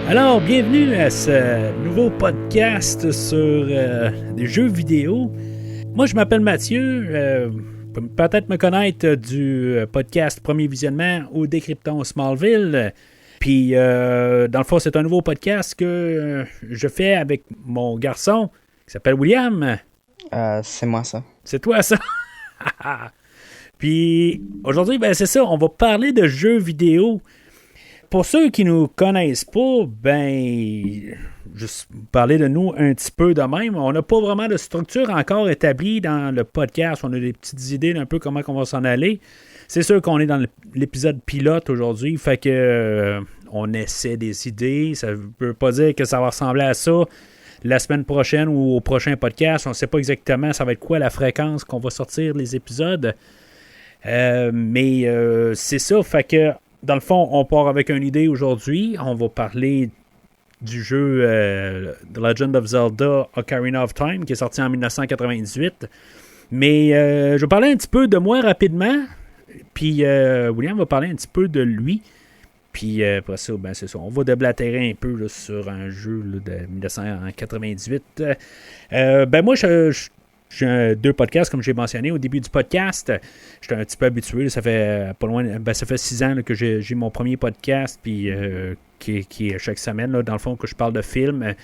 Alors, bienvenue à ce nouveau podcast sur des jeux vidéo. Moi, je m'appelle Mathieu. Peut-être me connaître du podcast Premier Visionnement ou Décryptons Smallville. Puis, dans le fond, c'est un nouveau podcast que je fais avec mon garçon qui s'appelle William. C'est moi, ça. C'est toi, ça? Puis, aujourd'hui, ben c'est ça, on va parler de jeux vidéo. Pour ceux qui nous connaissent pas, ben, juste parler de nous un petit peu de même. On n'a pas vraiment de structure encore établie dans le podcast. On a des petites idées d'un peu comment on va s'en aller. C'est sûr qu'on est dans l'épisode pilote aujourd'hui, fait que on essaie des idées. Ça ne veut pas dire que ça va ressembler à ça la semaine prochaine ou au prochain podcast. On ne sait pas exactement ça va être quoi la fréquence qu'on va sortir les épisodes. Mais c'est ça, fait que dans le fond, on part avec une idée aujourd'hui. On va parler du jeu The Legend of Zelda Ocarina of Time qui est sorti en 1998. Mais je vais parler un petit peu de moi rapidement. Puis William va parler un petit peu de lui. Puis après ça, ben c'est ça. On va déblatérer un peu là, sur un jeu là, de 1998. Ben moi, j'ai deux podcasts, comme j'ai mentionné au début du podcast. J'étais un petit peu habitué. Ça fait pas loin. Ben, ça fait 6 ans là, que j'ai mon premier podcast, puis qui est chaque semaine, là, dans le fond, que je parle de films.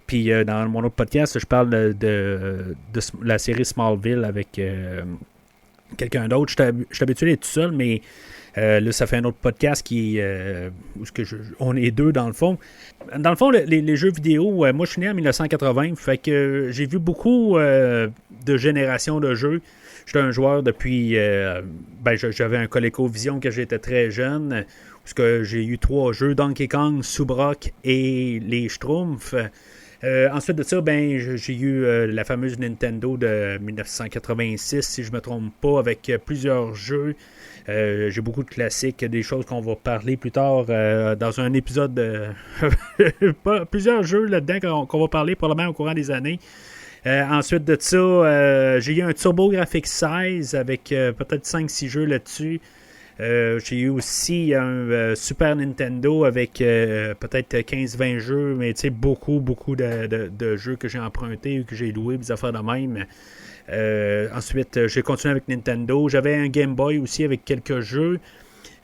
Puis dans mon autre podcast, je parle de la série Smallville avec quelqu'un d'autre. Je suis habitué d'être tout seul, mais là, ça fait un autre podcast où on est deux dans le fond. Dans le fond, les jeux vidéo, moi je suis né en 1980, fait que j'ai vu beaucoup de générations de jeux. J'étais un joueur depuis... j'avais un ColecoVision quand j'étais très jeune, parce que j'ai eu 3 jeux, Donkey Kong, Subrock et les Schtroumpfs. Ensuite de ça, j'ai eu la fameuse Nintendo de 1986, si je ne me trompe pas, avec plusieurs jeux. J'ai beaucoup de classiques, des choses qu'on va parler plus tard dans un épisode. Plusieurs jeux là-dedans qu'on va parler probablement au courant des années. Ensuite de ça, j'ai eu un TurboGrafx 16 avec peut-être 5-6 jeux là-dessus. J'ai eu aussi un Super Nintendo avec peut-être 15-20 jeux, mais tu sais, beaucoup de jeux que j'ai empruntés ou que j'ai loués, des affaires de même. Ensuite, j'ai continué avec Nintendo. J'avais un Game Boy aussi avec quelques jeux.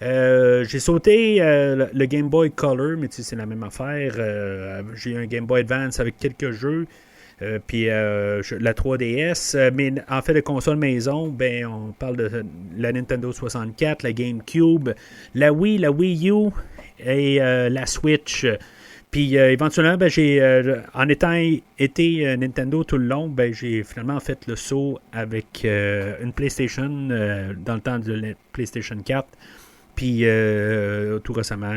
J'ai sauté le Game Boy Color, mais tu sais, c'est la même affaire. J'ai eu un Game Boy Advance avec quelques jeux. Puis la 3DS, mais en fait de console maison, on parle de la Nintendo 64, la GameCube, la Wii U et la Switch. Puis éventuellement, en étant été Nintendo tout le long, j'ai finalement fait le saut avec une PlayStation dans le temps de la PlayStation 4. Puis tout récemment,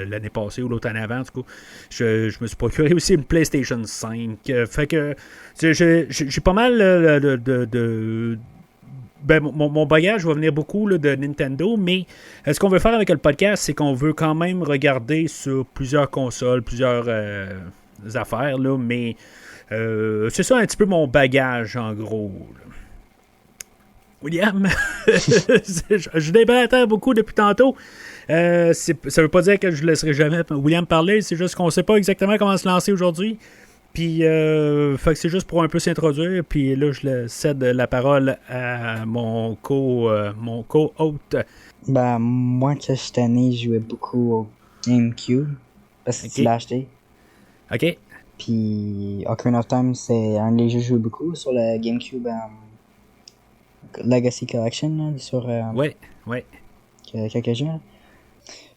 l'année passée ou l'autre année avant, en tout cas, je me suis procuré aussi une PlayStation 5. Fait que j'ai pas mal mon bagage va venir beaucoup là, de Nintendo, mais ce qu'on veut faire avec le podcast, c'est qu'on veut quand même regarder sur plusieurs consoles, plusieurs affaires, là, mais c'est ça un petit peu mon bagage en gros. Là. William, je déblatère beaucoup depuis tantôt. Ça veut pas dire que je ne laisserai jamais William parler, c'est juste qu'on ne sait pas exactement comment se lancer aujourd'hui. Puis, fait que c'est juste pour un peu s'introduire. Puis là, je cède la parole à mon co-hôte. Moi, quand j'étais né, je jouais beaucoup au GameCube, parce que tu l'as acheté. OK. Puis, Ocarina of Time, c'est un des jeux que je joue beaucoup sur le GameCube Legacy Collection, là, sur ouais. quelques jeux.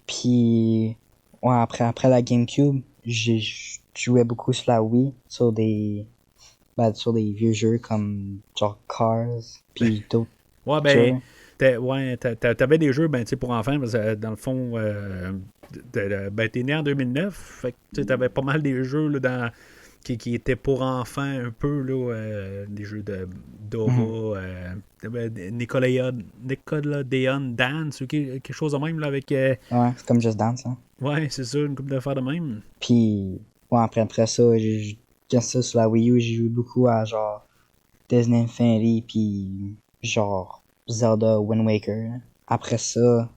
Puis, ouais, après la GameCube, j'ai jouais beaucoup sur la Wii, sur des vieux jeux comme genre Cars, puis d'autres jeux. T'avais des jeux pour enfants, parce que dans le fond, t'es né en 2009, fait que t'avais pas mal des jeux là, qui étaient pour enfants un peu, là, des jeux de Dora, Nickelodeon Dance, ou quelque chose de même, là, avec... Ouais, c'est comme Just Dance, hein. Ouais, c'est ça, une couple d'affaires de même. Puis, ouais, après ça, j'ai ça sur la Wii U, j'ai joué beaucoup à genre Disney Infinity, puis genre Zelda Wind Waker. Après ça,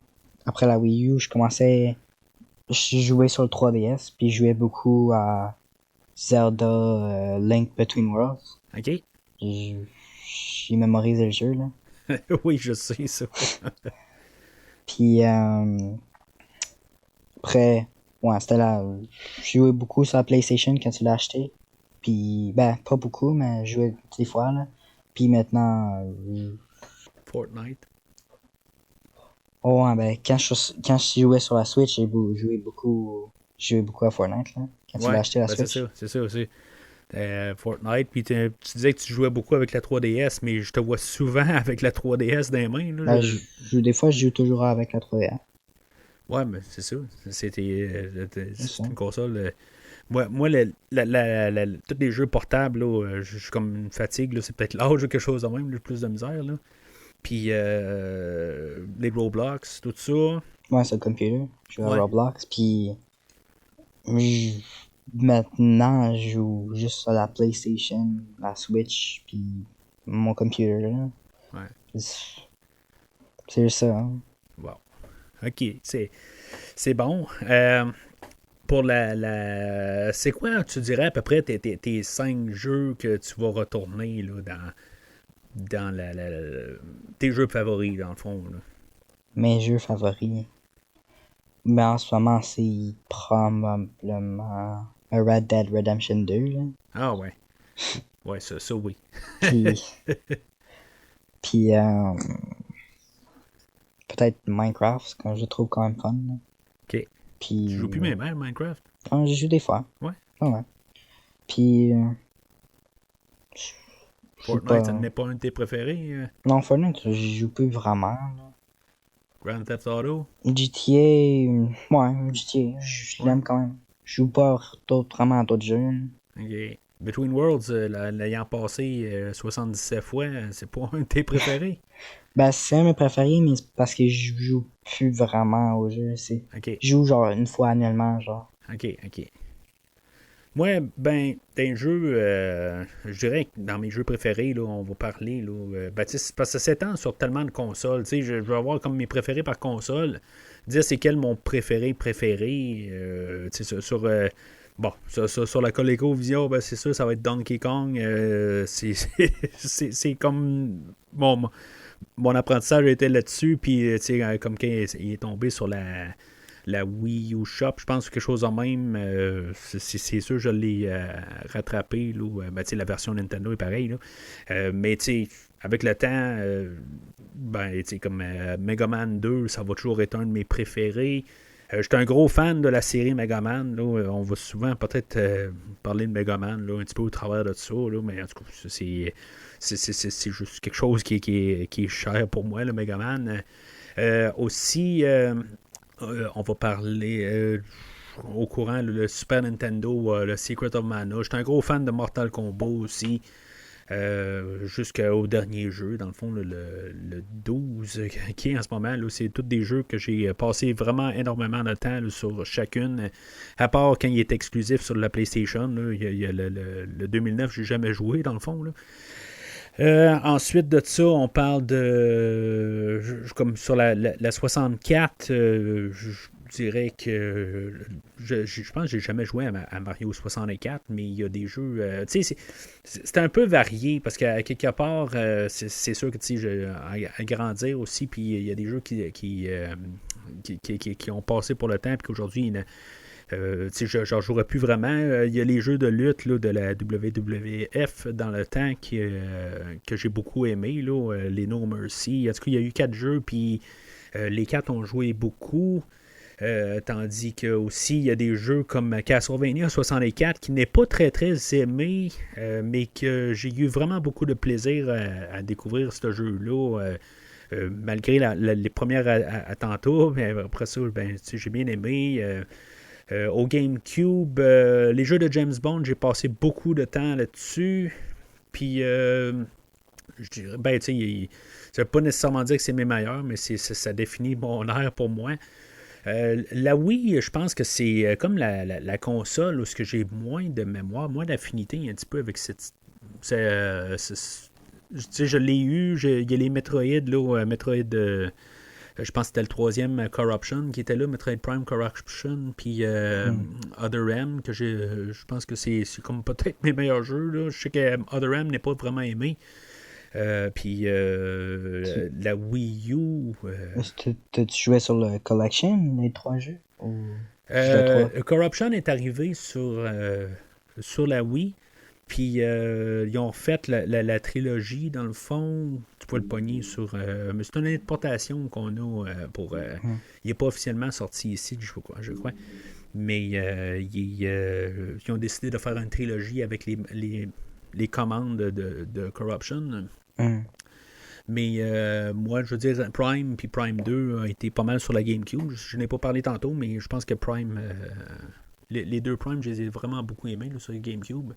après la Wii U, je commençais je jouais sur le 3DS, puis je jouais beaucoup à Zelda Link Between Worlds. OK? J'ai mémorisé le jeu, là. Oui, je sais ça. Puis après, ouais, c'était là. J'ai joué beaucoup sur la PlayStation quand tu l'as acheté. Puis, ben, pas beaucoup, mais je jouais des fois, là. Puis maintenant, Fortnite. oh, ouais, ben, quand je jouais sur la Switch, joué beaucoup à Fortnite, là. Quand tu l'as acheté la ben Switch. c'est ça aussi. Fortnite, puis tu disais que tu jouais beaucoup avec la 3DS, mais je te vois souvent avec la 3DS dans les mains. Là, Ben, des fois, je joue toujours avec la 3DS. Ouais, mais c'est ça. C'est ça. une console. Moi, tous les jeux portables, là, je suis comme une fatigue. C'est peut-être l'âge ou quelque chose de même, j'ai plus de misère. Là. Puis les Roblox, tout ça. Ouais, c'est le computer. Je joue à Ouais. Roblox. Puis maintenant, je joue juste sur la PlayStation, la Switch, puis mon computer. Là. Ouais. C'est juste ça. Hein. Wow. OK, c'est bon. Pour c'est quoi, tu dirais, à peu près tes 5 jeux que tu vas retourner là, dans tes jeux favoris, dans le fond? Là. Mes jeux favoris. Mais en ce moment, c'est probablement Red Dead Redemption 2. Là. Ah ouais. Ouais, ça oui. Puis peut-être Minecraft, que je trouve quand même fun. Là. OK. Puis, Tu joues plus même, hein, Minecraft? J'y joue des fois. Ouais. Ouais. Puis Fortnite, ça n'est pas un de tes préférés? Non, Fortnite, j'y joue plus vraiment. Là. Grand Theft Auto? GTA, ouais, GTA, je l'aime quand même. Je joue pas vraiment à d'autres jeux. OK. Between Worlds, l'ayant passé 77 fois, c'est pas un de tes préférés? Ben, c'est un de mes préférés, mais c'est parce que je joue plus vraiment au jeu. OK. Je joue genre une fois annuellement, genre. OK. Moi, ben, d'un jeu, je dirais que dans mes jeux préférés, là, on va parler, là, parce que ça s'étend sur tellement de consoles. Tu sais, je vais avoir comme mes préférés par console. Dire c'est quel mon préféré, tu sais, sur la ColecoVision, ben, c'est sûr, ça va être Donkey Kong. C'est comme mon apprentissage était là-dessus, puis tu sais, comme quand il est tombé sur la Wii U Shop, je pense que quelque chose en même, c'est sûr je l'ai rattrapé, là, ben, la version Nintendo est pareille, là. Mais avec le temps, ben, comme Mega Man 2, ça va toujours être un de mes préférés. J'étais un gros fan de la série Mega Man. Là. On va souvent peut-être parler de Mega Man là, un petit peu au travers de ça, là, mais en tout cas, c'est juste quelque chose qui est cher pour moi, le Mega Man. Aussi, on va parler au courant, le Super Nintendo, le Secret of Mana. J'étais un gros fan de Mortal Kombat aussi. Jusqu'au dernier jeu, dans le fond, le 12 qui est en ce moment, là, c'est tous des jeux que j'ai passé vraiment énormément de temps là, sur chacune, à part quand il est exclusif sur la PlayStation. Là, il y a le 2009, j'ai jamais joué, dans le fond. Là. Ensuite de ça, on parle de comme sur la 64, je dirais que je pense que j'ai jamais joué à Mario 64, mais il y a des jeux. Tu sais, c'est un peu varié parce qu'à quelque part, c'est sûr que tu sais, à grandir aussi, puis il y a des jeux qui ont passé pour le temps, puis qu'aujourd'hui, j'en jouerais plus vraiment. Il y a les jeux de lutte là, de la WWF dans le temps que j'ai beaucoup aimé, là, les No Mercy. En tout cas, il y a eu 4 jeux, puis les 4 ont joué beaucoup. Tandis que aussi il y a des jeux comme Castlevania 64 qui n'est pas très très aimé, mais que j'ai eu vraiment beaucoup de plaisir à découvrir ce jeu-là. Malgré les premières attentats, mais après ça, ben, j'ai bien aimé. Au GameCube, les jeux de James Bond, j'ai passé beaucoup de temps là-dessus. Puis, je dirais, ben, tu sais, ça ne veut pas nécessairement dire que c'est mes meilleurs, mais ça définit mon air pour moi. La Wii, je pense que c'est comme la console où j'ai moins de mémoire, moins d'affinité un petit peu avec cette. Je l'ai eu, il y a les Metroid, là, Metroid Je pense que c'était le troisième Corruption qui était là, Metroid Prime Corruption, puis Other M, que je pense que c'est comme peut-être mes meilleurs jeux. Là. Je sais que Other M n'est pas vraiment aimé. Puis la Wii U. Tu jouais sur le Collection, les 3 jeux? Ou... Corruption est arrivé sur la Wii. Puis ils ont fait la trilogie, dans le fond. Tu peux le pogner sur... mais c'est une importation qu'on a pour... Il n'est pas officiellement sorti ici, je crois. Mais ils ont décidé de faire une trilogie avec les commandes de Corruption. Mais moi, je veux dire, Prime puis Prime 2 a été pas mal sur la GameCube. Je n'ai pas parlé tantôt, mais je pense que Prime... les deux Prime, je les ai vraiment beaucoup aimés là, sur la GameCube.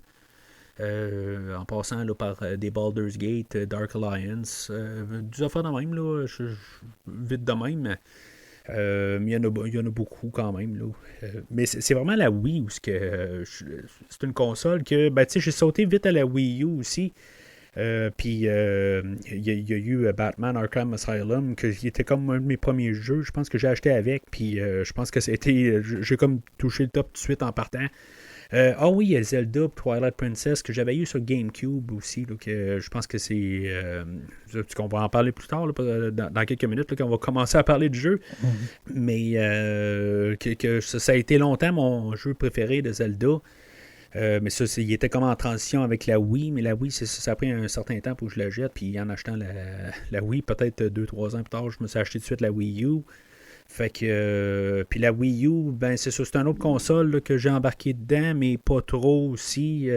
En passant là, par des Baldur's Gate, Dark Alliance, des affaires de même, là, vite de même. Il y en a beaucoup quand même. Là. Mais c'est vraiment la Wii où c'est une console que, ben, tu sais, j'ai sauté vite à la Wii U aussi. Puis il y a eu Batman Arkham Asylum, qui était comme un de mes premiers jeux. Je pense que j'ai acheté avec. Puis je pense que j'ai comme touché le top tout de suite en partant. Oui, il y a Zelda Twilight Princess que j'avais eu sur GameCube aussi, là, que je pense que c'est... qu'on va en parler plus tard, là, dans quelques minutes, là, qu'on va commencer à parler du jeu. Mais que ça a été longtemps mon jeu préféré de Zelda. Mais ça, il était comme en transition avec la Wii, mais la Wii, ça a pris un certain temps pour que je la jette. Puis en achetant la Wii, peut-être 2-3 ans plus tard, je me suis acheté tout de suite la Wii U. Fait que puis la Wii U, ben c'est ça, c'est une autre console là, que j'ai embarqué dedans, mais pas trop aussi.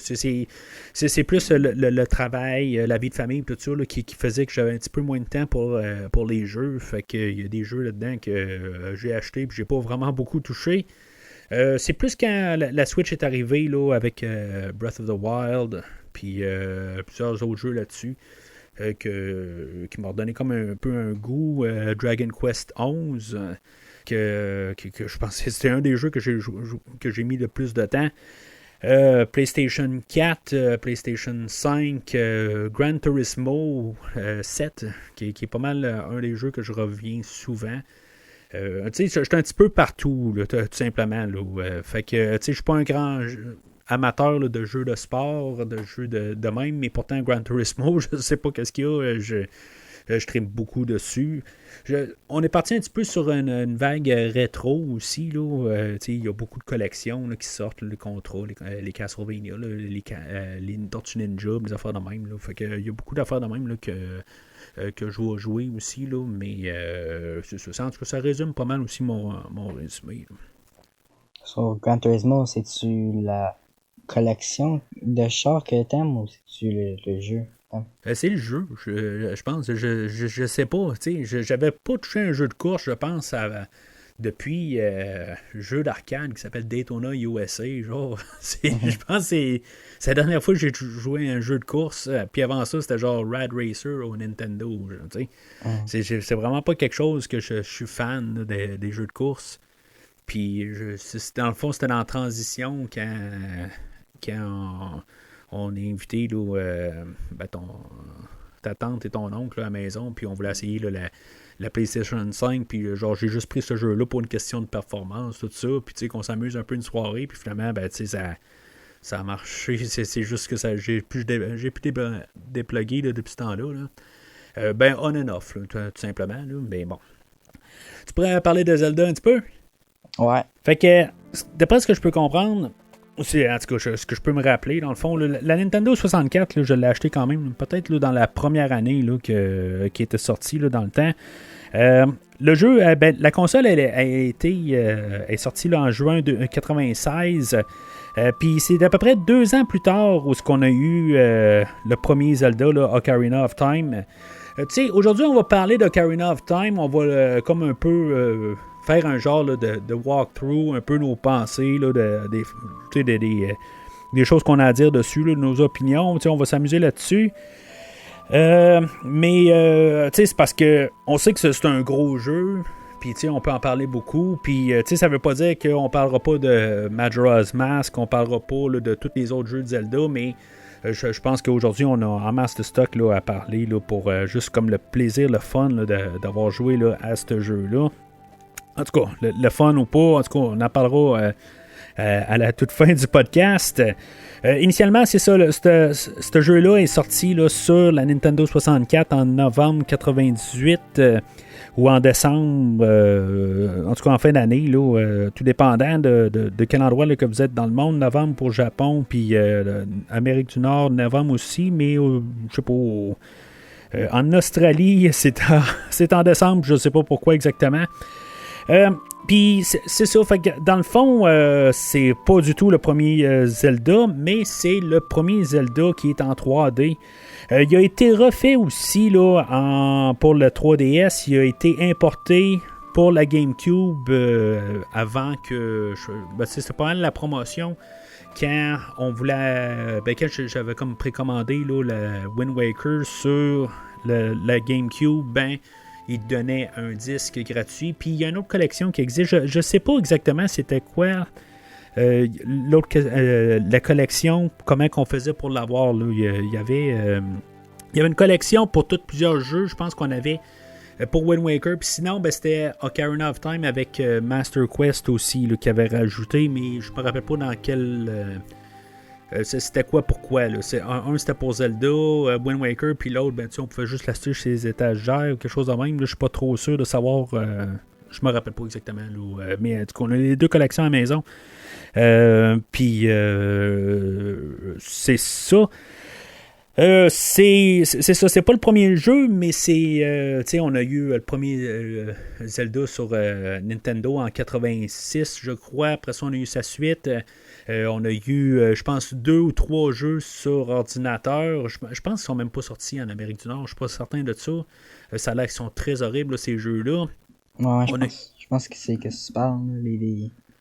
C'est plus le travail, la vie de famille, tout ça, là, qui faisait que j'avais un petit peu moins de temps pour les jeux. Fait que il y a des jeux là-dedans que j'ai acheté et j'ai pas vraiment beaucoup touché. C'est plus quand la Switch est arrivée là, avec Breath of the Wild, puis plusieurs autres jeux là-dessus. Qui m'a redonné comme un peu un goût. Dragon Quest 11, que je pense que c'était un des jeux que j'ai mis le plus de temps. PlayStation 4, PlayStation 5, Gran Turismo 7, qui est pas mal un des jeux que je reviens souvent. Tu sais, je suis un petit peu partout, là, tout simplement. Là, fait que, tu sais, je suis pas un grand amateur là, de jeux de sport, de jeux de même, mais pourtant Gran Turismo, je sais pas qu'est-ce qu'il y a, je tripe beaucoup dessus. On est parti un petit peu sur une vague rétro aussi, là. Il y a beaucoup de collections là, qui sortent, là, les Contra, les Castlevania, là, les Tortues Ninja, des affaires de même. Là. Fait que, il y a beaucoup d'affaires de même là, que je vais jouer aussi, là, mais c'est ça. En tout cas, ça résume pas mal aussi mon résumé. Là. Sur Gran Turismo, c'est-tu la collection de chars que t'aimes ou c'est-tu le jeu? C'est le jeu, je pense. Je sais pas. J'avais pas touché un jeu de course, je pense, depuis un jeu d'arcade qui s'appelle Daytona USA. Genre, je pense que c'est la dernière fois que j'ai joué à un jeu de course. Puis avant ça, c'était genre Rad Racer au Nintendo. C'est vraiment pas quelque chose que je suis fan là, des jeux de course. Puis dans le fond, c'était dans la transition quand on est invité là, ta tante et ton oncle là, à la maison, puis on voulait essayer là, la PlayStation 5, puis genre j'ai juste pris ce jeu-là pour une question de performance, tout ça, puis tu sais qu'on s'amuse un peu une soirée, puis finalement, ben tu sais, ça a marché, c'est juste que j'ai pu dépluguer là, depuis ce temps-là. Là. Ben on and off, là, tout simplement, là, mais bon. Tu pourrais parler de Zelda un petit peu? Ouais. Fait que, d'après ce que je peux comprendre, c'est, en tout cas, ce que je peux me rappeler, dans le fond, là, la Nintendo 64, là, je l'ai acheté quand même, peut-être là, dans la première année là, qui était sortie là, dans le temps. Le jeu, la console est sortie là, en juin 1996. Puis c'est à peu près 2 ans plus tard où on a eu le premier Zelda, là, Ocarina of Time. Tu sais, aujourd'hui, on va parler d'Ocarina of Time. On va comme un peu faire un genre là, de walkthrough, un peu nos pensées, là, des choses qu'on a à dire dessus, là, nos opinions. On va s'amuser là-dessus. Mais c'est parce que on sait que c'est un gros jeu. Puis on peut en parler beaucoup. Puis ça veut pas dire qu'on parlera pas de Majora's Mask, qu'on parlera pas là, de tous les autres jeux de Zelda, mais Je pense qu'aujourd'hui, on a en masse de stock là, à parler là, pour juste comme le plaisir, le fun là, d'avoir joué là, à ce jeu-là. En tout cas, le fun ou pas, en tout cas, on en parlera à la toute fin du podcast. Initialement, c'est ça, ce jeu-là est sorti là, sur la Nintendo 64 en novembre 98 ou en décembre, en tout cas en fin d'année, là, tout dépendant de quel endroit là, que vous êtes dans le monde. Novembre pour Japon, puis Amérique du Nord, novembre aussi, mais je sais pas, en Australie, c'est en décembre, je sais pas pourquoi exactement. Puis c'est ça, fait que dans le fond, c'est pas du tout le premier Zelda, mais c'est le premier Zelda qui est en 3D. Il a été refait aussi là, pour le 3DS, il a été importé pour la GameCube avant que... c'est pas mal la promotion quand on voulait... quand j'avais comme précommandé là, le Wind Waker sur la GameCube, il donnait un disque gratuit. Puis il y a une autre collection qui existe. Je sais pas exactement c'était quoi la collection, comment qu'on faisait pour l'avoir. Là. Il y avait une collection pour plusieurs jeux. Je pense qu'on avait pour Wind Waker. Puis sinon, c'était Ocarina of Time avec Master Quest aussi qui avait rajouté. Mais je me rappelle pas dans quel... c'était quoi, pourquoi là. Un c'était pour Zelda, Wind Waker, puis l'autre on pouvait juste l'acheter chez les étagères ou quelque chose de même là, je suis pas trop sûr de savoir, je me rappelle pas exactement là, mais en tout cas on a les deux collections à la maison, puis c'est ça. C'est ça, c'est pas le premier jeu, mais c'est on a eu le premier Zelda sur Nintendo en 86, je crois. Après ça, on a eu sa suite. On a eu, je pense, 2 ou 3 jeux sur ordinateur. Je pense qu'ils ne sont même pas sortis en Amérique du Nord. Je ne suis pas certain de ça. Ça a l'air qu'ils sont très horribles, là, ces jeux-là. Ouais, je pense que c'est que tu parles.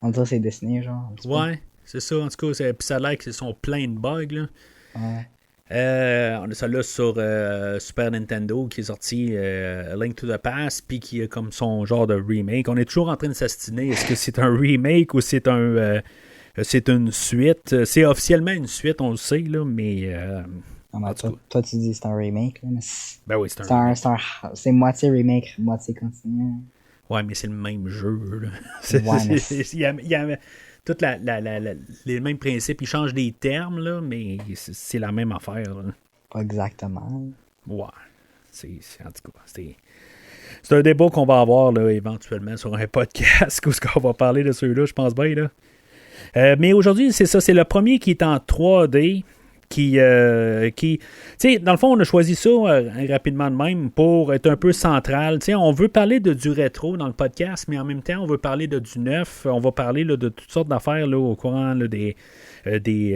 On dirait que c'est dessiné, genre. Ouais, c'est ça. En tout cas, puis ça a l'air qu'ils sont pleins de bugs. Là. Ouais. On a ça là sur Super Nintendo qui est sorti Link to the Past, puis qui est comme son genre de remake. On est toujours en train de s'astiner. Est-ce que c'est un remake ou c'est c'est une suite? C'est officiellement une suite, on le sait, là, mais... toi, tu dis que c'est un remake. Là, mais ben oui, c'est un remake. C'est moitié remake, moitié continu. Ouais, mais c'est le même jeu. Là. Il y a tous les mêmes principes. Ils changent des termes, là, mais c'est la même affaire. Là. Pas exactement. Ouais. En tout cas, c'est un débat qu'on va avoir là, éventuellement sur un podcast où on va parler de ceux-là, je pense bien. Là. Mais aujourd'hui, c'est ça, c'est le premier qui est en 3D, qui tu sais, dans le fond, on a choisi ça rapidement de même pour être un peu central. Tu sais, on veut parler du rétro dans le podcast, mais en même temps, on veut parler du neuf. On va parler là, de toutes sortes d'affaires là, au courant là, des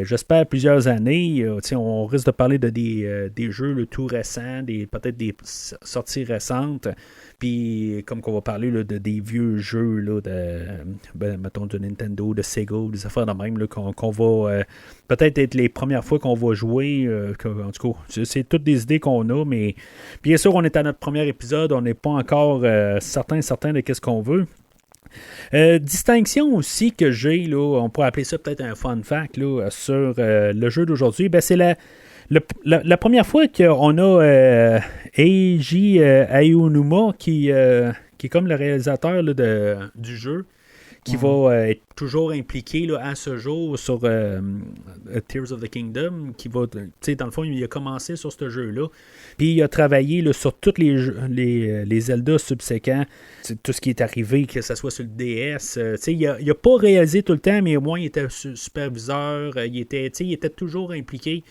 j'espère, plusieurs années. On risque de parler de des jeux là, tout récents, peut-être des sorties récentes. Puis, comme qu'on va parler là, des vieux jeux, là, mettons, de Nintendo, de Sega, des affaires de même, là, qu'on va peut-être être les premières fois qu'on va jouer. En tout cas, c'est toutes des idées qu'on a, mais bien sûr, on est à notre premier épisode. On n'est pas encore certain de qu'est-ce qu'on veut. Distinction aussi que j'ai, là, on pourrait appeler ça peut-être un fun fact là, sur le jeu d'aujourd'hui, c'est la première fois qu'on a Eiji Aonuma qui est comme le réalisateur là, du jeu, qui va être toujours impliqué là, à ce jour sur Tears of the Kingdom, qui va, tu sais, dans le fond, il a commencé sur ce jeu-là, puis il a travaillé là, sur tous les Zelda subséquents, tout ce qui est arrivé, que ce soit sur le DS, tu sais, il a pas réalisé tout le temps, mais au moins il était superviseur, il était toujours impliqué.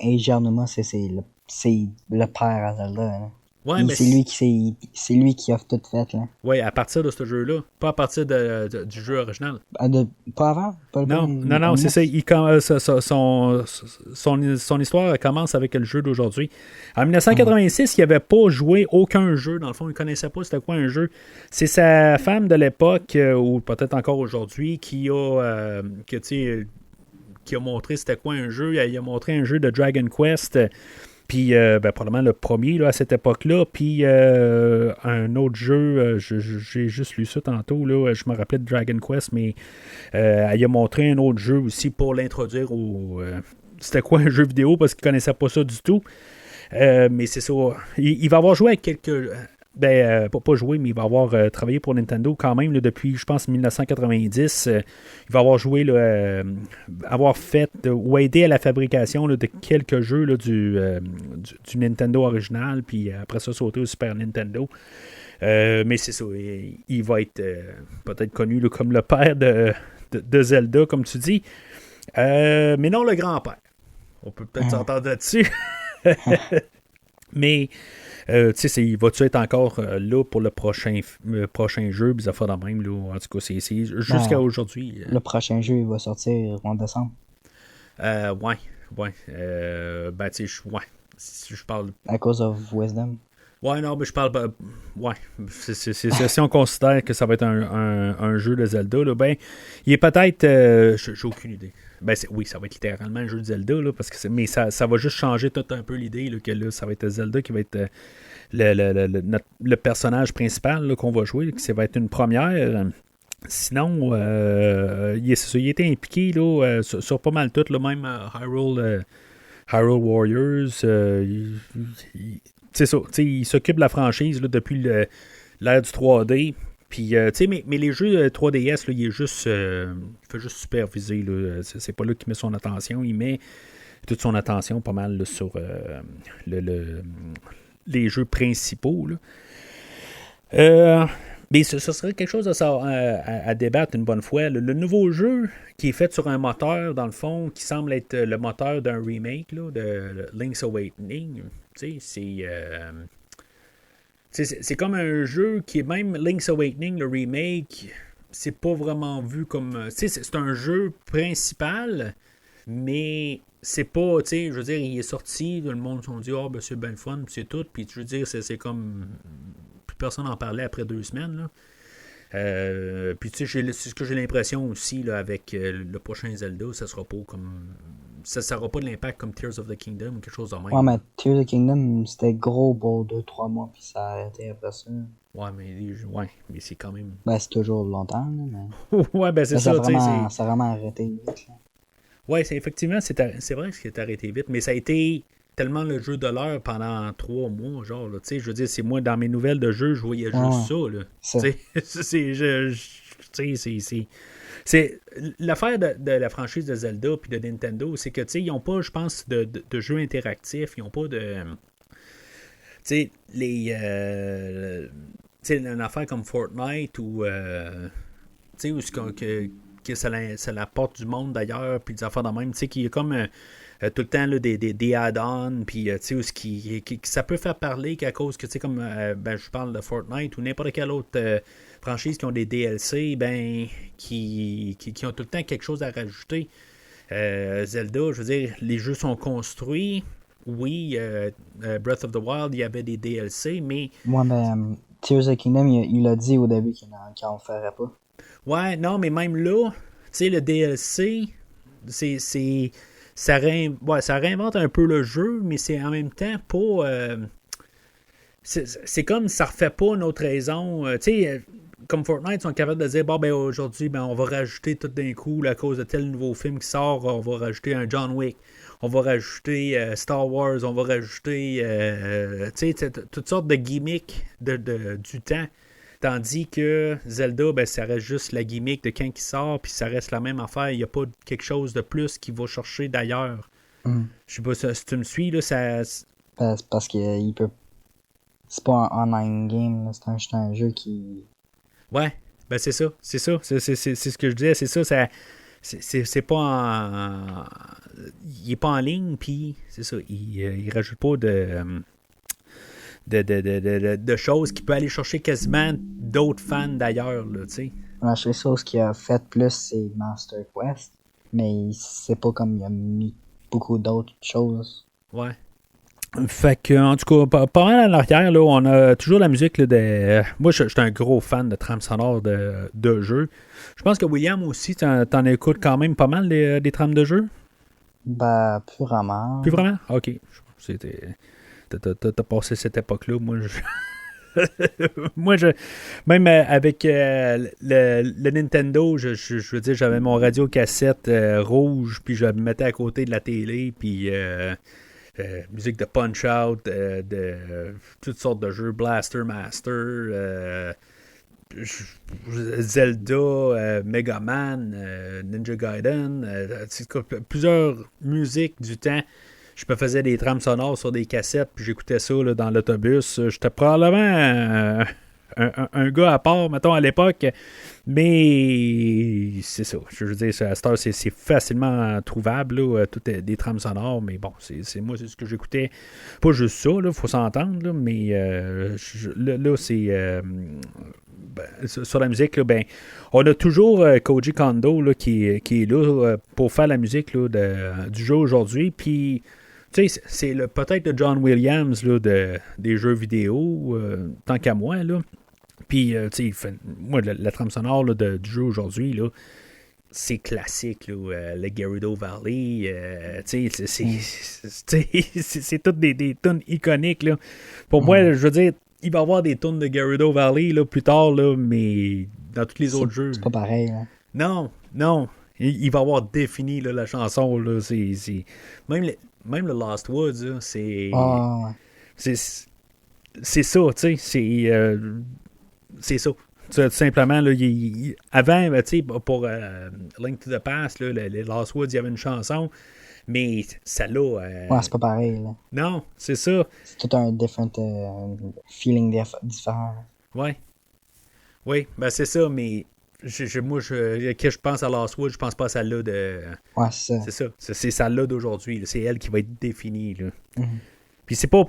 Eiji Aonuma, c'est le père à Zelda, hein. Ouais, mais c'est lui qui a tout fait. Là. Ouais, à partir de ce jeu-là, pas à partir du jeu original. Pas avant? Non, c'est ça. Son histoire commence avec le jeu d'aujourd'hui. En 1986, il n'avait pas joué aucun jeu. Dans le fond, il ne connaissait pas c'était quoi un jeu. C'est sa femme de l'époque, ou peut-être encore aujourd'hui, qui a montré c'était quoi un jeu. Il a montré un jeu de Dragon Quest. Puis, probablement le premier là, à cette époque-là. Puis, un autre jeu, j'ai juste lu ça tantôt. Là, je me rappelais de Dragon Quest, mais elle a montré un autre jeu aussi pour l'introduire c'était quoi un jeu vidéo parce qu'il connaissait pas ça du tout. Mais c'est ça. Il va avoir joué avec quelques... pas joué, mais il va avoir travaillé pour Nintendo quand même là, depuis, je pense, 1990. Il va avoir joué, avoir fait ou aidé à la fabrication là, de quelques jeux là, du Nintendo original, puis après ça, sauter au Super Nintendo. Mais c'est ça, il va être peut-être connu là, comme le père de Zelda, comme tu dis. Mais non le grand-père. On peut peut-être s'entendre là-dessus. Mais, tu sais, va-tu être encore là pour le prochain jeu, des affaires de même, là? En tout cas, c'est jusqu'à aujourd'hui. Le prochain jeu, il va sortir en décembre. Ouais. Ben, tu sais, ouais. Si je parle... À cause de Wisdom. Ouais, non, mais je parle... ouais, si on considère que ça va être un jeu de Zelda, là, ben, il est peut-être... j'ai aucune idée. Ben, oui, ça va être littéralement un jeu de Zelda, là, parce que mais ça va juste changer tout un peu l'idée, là, que là, ça va être Zelda qui va être le personnage principal là, qu'on va jouer, que ça va être une première. Sinon, il était impliqué là, sur pas mal tout, là, même Hyrule Warriors. C'est ça, il s'occupe de la franchise là, depuis l'ère du 3D. Puis, mais les jeux 3DS, là, il fait juste superviser. Là, c'est pas là qu'il met son attention. Il met toute son attention pas mal là, sur les jeux principaux. Là. Mais ce serait quelque chose à débattre une bonne fois. Le nouveau jeu qui est fait sur un moteur, dans le fond, qui semble être le moteur d'un remake là, de Link's Awakening, c'est comme un jeu qui est même Link's Awakening, le remake, c'est pas vraiment vu comme... c'est un jeu principal, mais c'est pas, je veux dire, il est sorti, le monde s'est dit, ben c'est bien le fun, puis c'est tout, puis je veux dire, c'est comme... Plus personne n'en parlait après 2 semaines, là. Puis tu sais, c'est ce que j'ai l'impression aussi, là, avec le prochain Zelda, ça sera pas comme... Ça n'aura pas de l'impact comme Tears of the Kingdom ou quelque chose de même. Ouais, mais Tears of the Kingdom, c'était gros pour 2-3 mois, puis ça a arrêté après ça. Ouais, mais c'est quand même... Ben, c'est toujours longtemps, là, mais... ouais, ben c'est mais ça, tu sais. Ça a vraiment arrêté vite, là. Ouais, effectivement, c'est vrai que c'est arrêté vite, mais ça a été tellement le jeu de l'heure pendant 3 mois, genre, tu sais, je veux dire, c'est moi, dans mes nouvelles de jeu, je voyais juste ça, là. Tu sais, c'est l'affaire de la franchise de Zelda puis de Nintendo, c'est que, tu sais, ils n'ont pas, je pense, de jeux interactifs, ils n'ont pas de... Tu sais, tu sais, une affaire comme Fortnite ou... tu sais, où que ça l'apporte du monde d'ailleurs, puis des affaires de même, tu sais, qu'il y a comme tout le temps là, des add-ons, puis tu sais, où ça peut faire parler qu'à cause que, tu sais, comme je parle de Fortnite ou n'importe quelle autre franchise qui ont des DLC, qui ont tout le temps quelque chose à rajouter. Zelda, je veux dire, les jeux sont construits. Oui, Breath of the Wild, il y avait des DLC, mais... Moi, Tears of the Kingdom, il a dit au début qu'il n'en ferait pas. Ouais, non, mais même là, tu sais, le DLC, ça réinvente un peu le jeu, mais c'est en même temps pas... c'est comme ça refait pas notre raison. Tu sais, comme Fortnite, ils sont capables de dire, aujourd'hui, on va rajouter tout d'un coup, là, à cause de tel nouveau film qui sort, on va rajouter un John Wick, on va rajouter Star Wars, on va rajouter toutes sortes de gimmicks du temps. Tandis que Zelda, ça reste juste la gimmick de quand il sort, puis ça reste la même affaire. Il n'y a pas quelque chose de plus qu'il va chercher d'ailleurs. Je sais pas si tu me suis, là, ça... C'est parce qu'il peut... C'est pas un online game, c'est un jeu qui... Ouais, c'est ça. C'est ce que je disais, c'est ça. C'est pas en... Il est pas en ligne, puis c'est ça. Il rajoute pas de choses qui peut aller chercher quasiment d'autres fans d'ailleurs, là, tu sais. La seule chose qu'il a fait plus, c'est Master Quest, mais c'est pas comme il a mis beaucoup d'autres choses. Ouais. Fait que, en tout cas, pas mal en arrière, là, on a toujours la musique là, moi, je suis un gros fan de trames sonores de jeux. Je pense que William aussi, t'en écoutes quand même pas mal des trames de jeux? Plus vraiment. Plus vraiment? Ok. T'as passé cette époque-là. Moi, Moi, même avec le Nintendo, je veux dire, j'avais mon radio cassette rouge, puis je me mettais à côté de la télé, puis musique de Punch-Out, toutes sortes de jeux, Blaster Master, Zelda, Mega Man, Ninja Gaiden, plusieurs musiques du temps. Je me faisais des trames sonores sur des cassettes, puis j'écoutais ça là, dans l'autobus. J'étais probablement un gars à part, mettons, à l'époque. Mais c'est ça. Je veux dire, à cette heure, c'est facilement trouvable, là, tout des trames sonores. Mais bon, c'est moi, c'est ce que j'écoutais. Pas juste ça, il faut s'entendre, là, mais là, c'est... sur la musique, là, ben, on a toujours Koji Kondo là, qui est là pour faire la musique là, du jeu aujourd'hui. Puis, tu sais, c'est peut-être le John Williams là, des jeux vidéo, tant qu'à moi. Là. Puis, tu sais, moi, la trame sonore là, du jeu aujourd'hui, là, c'est classique, là, le Gerudo Valley. Tu sais, c'est toutes des tunes iconiques. Là. Pour moi, je veux dire, il va y avoir des tunes de Gerudo Valley là, plus tard, là, mais dans tous les autres jeux. C'est pas pareil. Hein. Non. Il va y avoir défini là, la chanson. Là, même le Lost Woods, là, c'est. Oh. C'est ça, tu sais. C'est ça. Tout simplement, là, avant, tu sais, pour Link to the Past, là, les Lost Woods, il y avait une chanson. Mais celle-là... Ouais, c'est pas pareil. Là. Non, c'est ça. C'est tout un different feeling différent. Ouais. Oui, ben c'est ça, mais moi, quand je pense à Lost Woods, je pense pas à celle-là de... Ouais, c'est ça. C'est ça. C'est celle-là d'aujourd'hui. Là. C'est elle qui va être définie. Là. Mm-hmm. Puis c'est pas...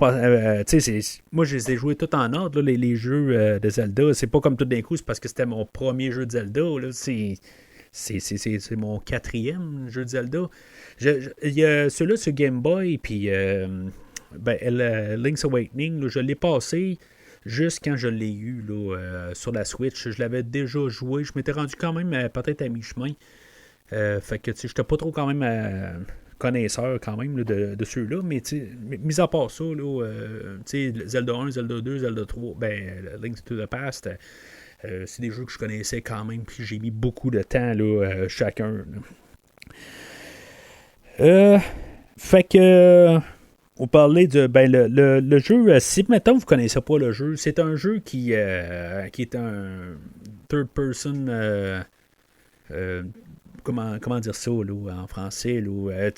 tu sais, moi, je les ai joués tout en ordre, là, les jeux de Zelda. C'est pas comme tout d'un coup, c'est parce que c'était mon premier jeu de Zelda. Là. C'est mon 4e jeu de Zelda. Il y a celui-là sur Game Boy, puis Link's Awakening, là, je l'ai passé juste quand je l'ai eu là, sur la Switch. Je l'avais déjà joué. Je m'étais rendu quand même peut-être à mi-chemin. Fait que je n'étais pas trop quand même connaisseur quand même là, de ceux-là. Mais mis à part ça, là, Zelda 1, Zelda 2, Zelda 3, Link's to the Past... c'est des jeux que je connaissais quand même, puis j'ai mis beaucoup de temps là, chacun. Fait que on parlait de le jeu. Si maintenant vous ne connaissez pas le jeu, c'est un jeu qui est un third person. Comment dire ça là, en français là,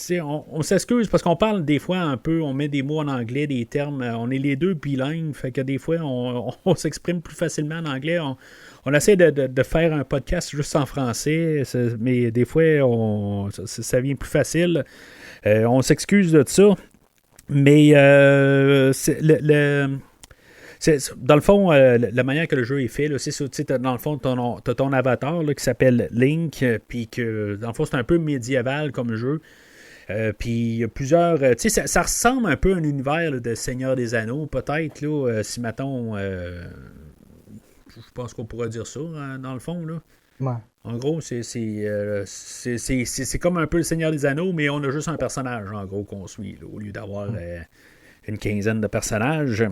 on s'excuse parce qu'on parle des fois un peu, on met des mots en anglais, des termes, on est les deux bilingues, fait que des fois on s'exprime plus facilement en anglais, on essaie de faire un podcast juste en français, mais des fois ça vient plus facile, on s'excuse de ça, mais dans le fond, la manière que le jeu est fait, là, c'est ça, dans le fond, t'as ton avatar là, qui s'appelle Link, puis que dans le fond, c'est un peu médiéval comme jeu. Puis il y a plusieurs... ça ressemble un peu à un univers là, de Seigneur des Anneaux, peut-être, là, si mettons... je pense qu'on pourrait dire ça, hein, dans le fond, là. Ouais. En gros, c'est comme un peu le Seigneur des Anneaux, mais on a juste un personnage, en gros, qu'on suit, là, au lieu d'avoir une quinzaine de personnages.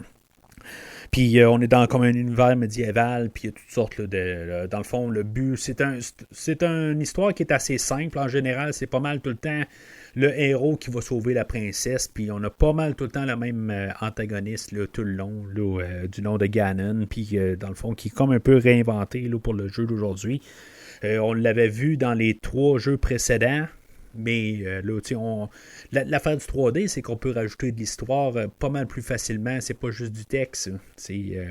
Puis on est dans comme un univers médiéval, puis il y a toutes sortes là, dans le fond, le but, c'est une histoire qui est assez simple. En général, c'est pas mal tout le temps le héros qui va sauver la princesse, puis on a pas mal tout le temps le même antagoniste là, tout le long, là, du nom de Ganon, puis dans le fond, qui est comme un peu réinventé là, pour le jeu d'aujourd'hui. On l'avait vu dans les 3 jeux précédents. Mais là, l'affaire du 3D, c'est qu'on peut rajouter de l'histoire pas mal plus facilement. C'est pas juste du texte.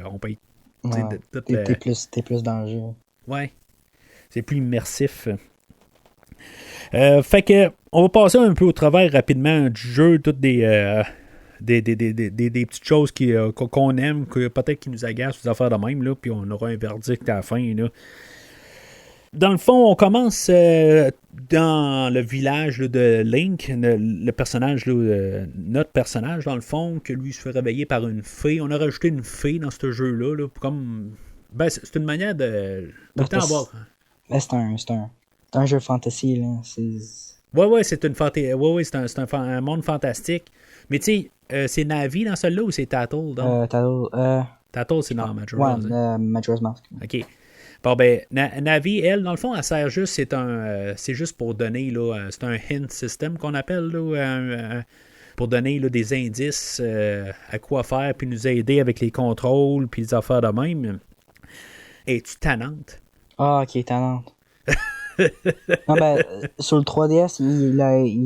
On peut t'es plus dans le jeu. Ouais. C'est plus immersif. Fait que on va passer un peu au travers rapidement du jeu, toutes des petites choses qu'on aime, que peut-être qui nous agacent, des affaires de même, là, puis on aura un verdict à la fin, là. Dans le fond, on commence dans le village là, de Link, le personnage, là, notre personnage, dans le fond, que lui se fait réveiller par une fée. On a rajouté une fée dans ce jeu-là, là, comme... c'est une manière de avoir... Là, c'est un jeu fantasy, là. Ouais, c'est une c'est un monde fantastique. Mais tu sais, c'est Navi dans celui-là ou c'est Tattle? Tattle, Tattle, c'est dans Majora's. Ouais, Majora's Mask. OK. Bon, ben, Navi, elle, dans le fond, elle sert juste, c'est juste pour donner, là, c'est un hint system qu'on appelle, là, pour donner là, des indices à quoi faire, puis nous aider avec les contrôles, puis les affaires de même. Es-tu tannante? Ah, ok, talente. Non, ben, sur le 3DS, il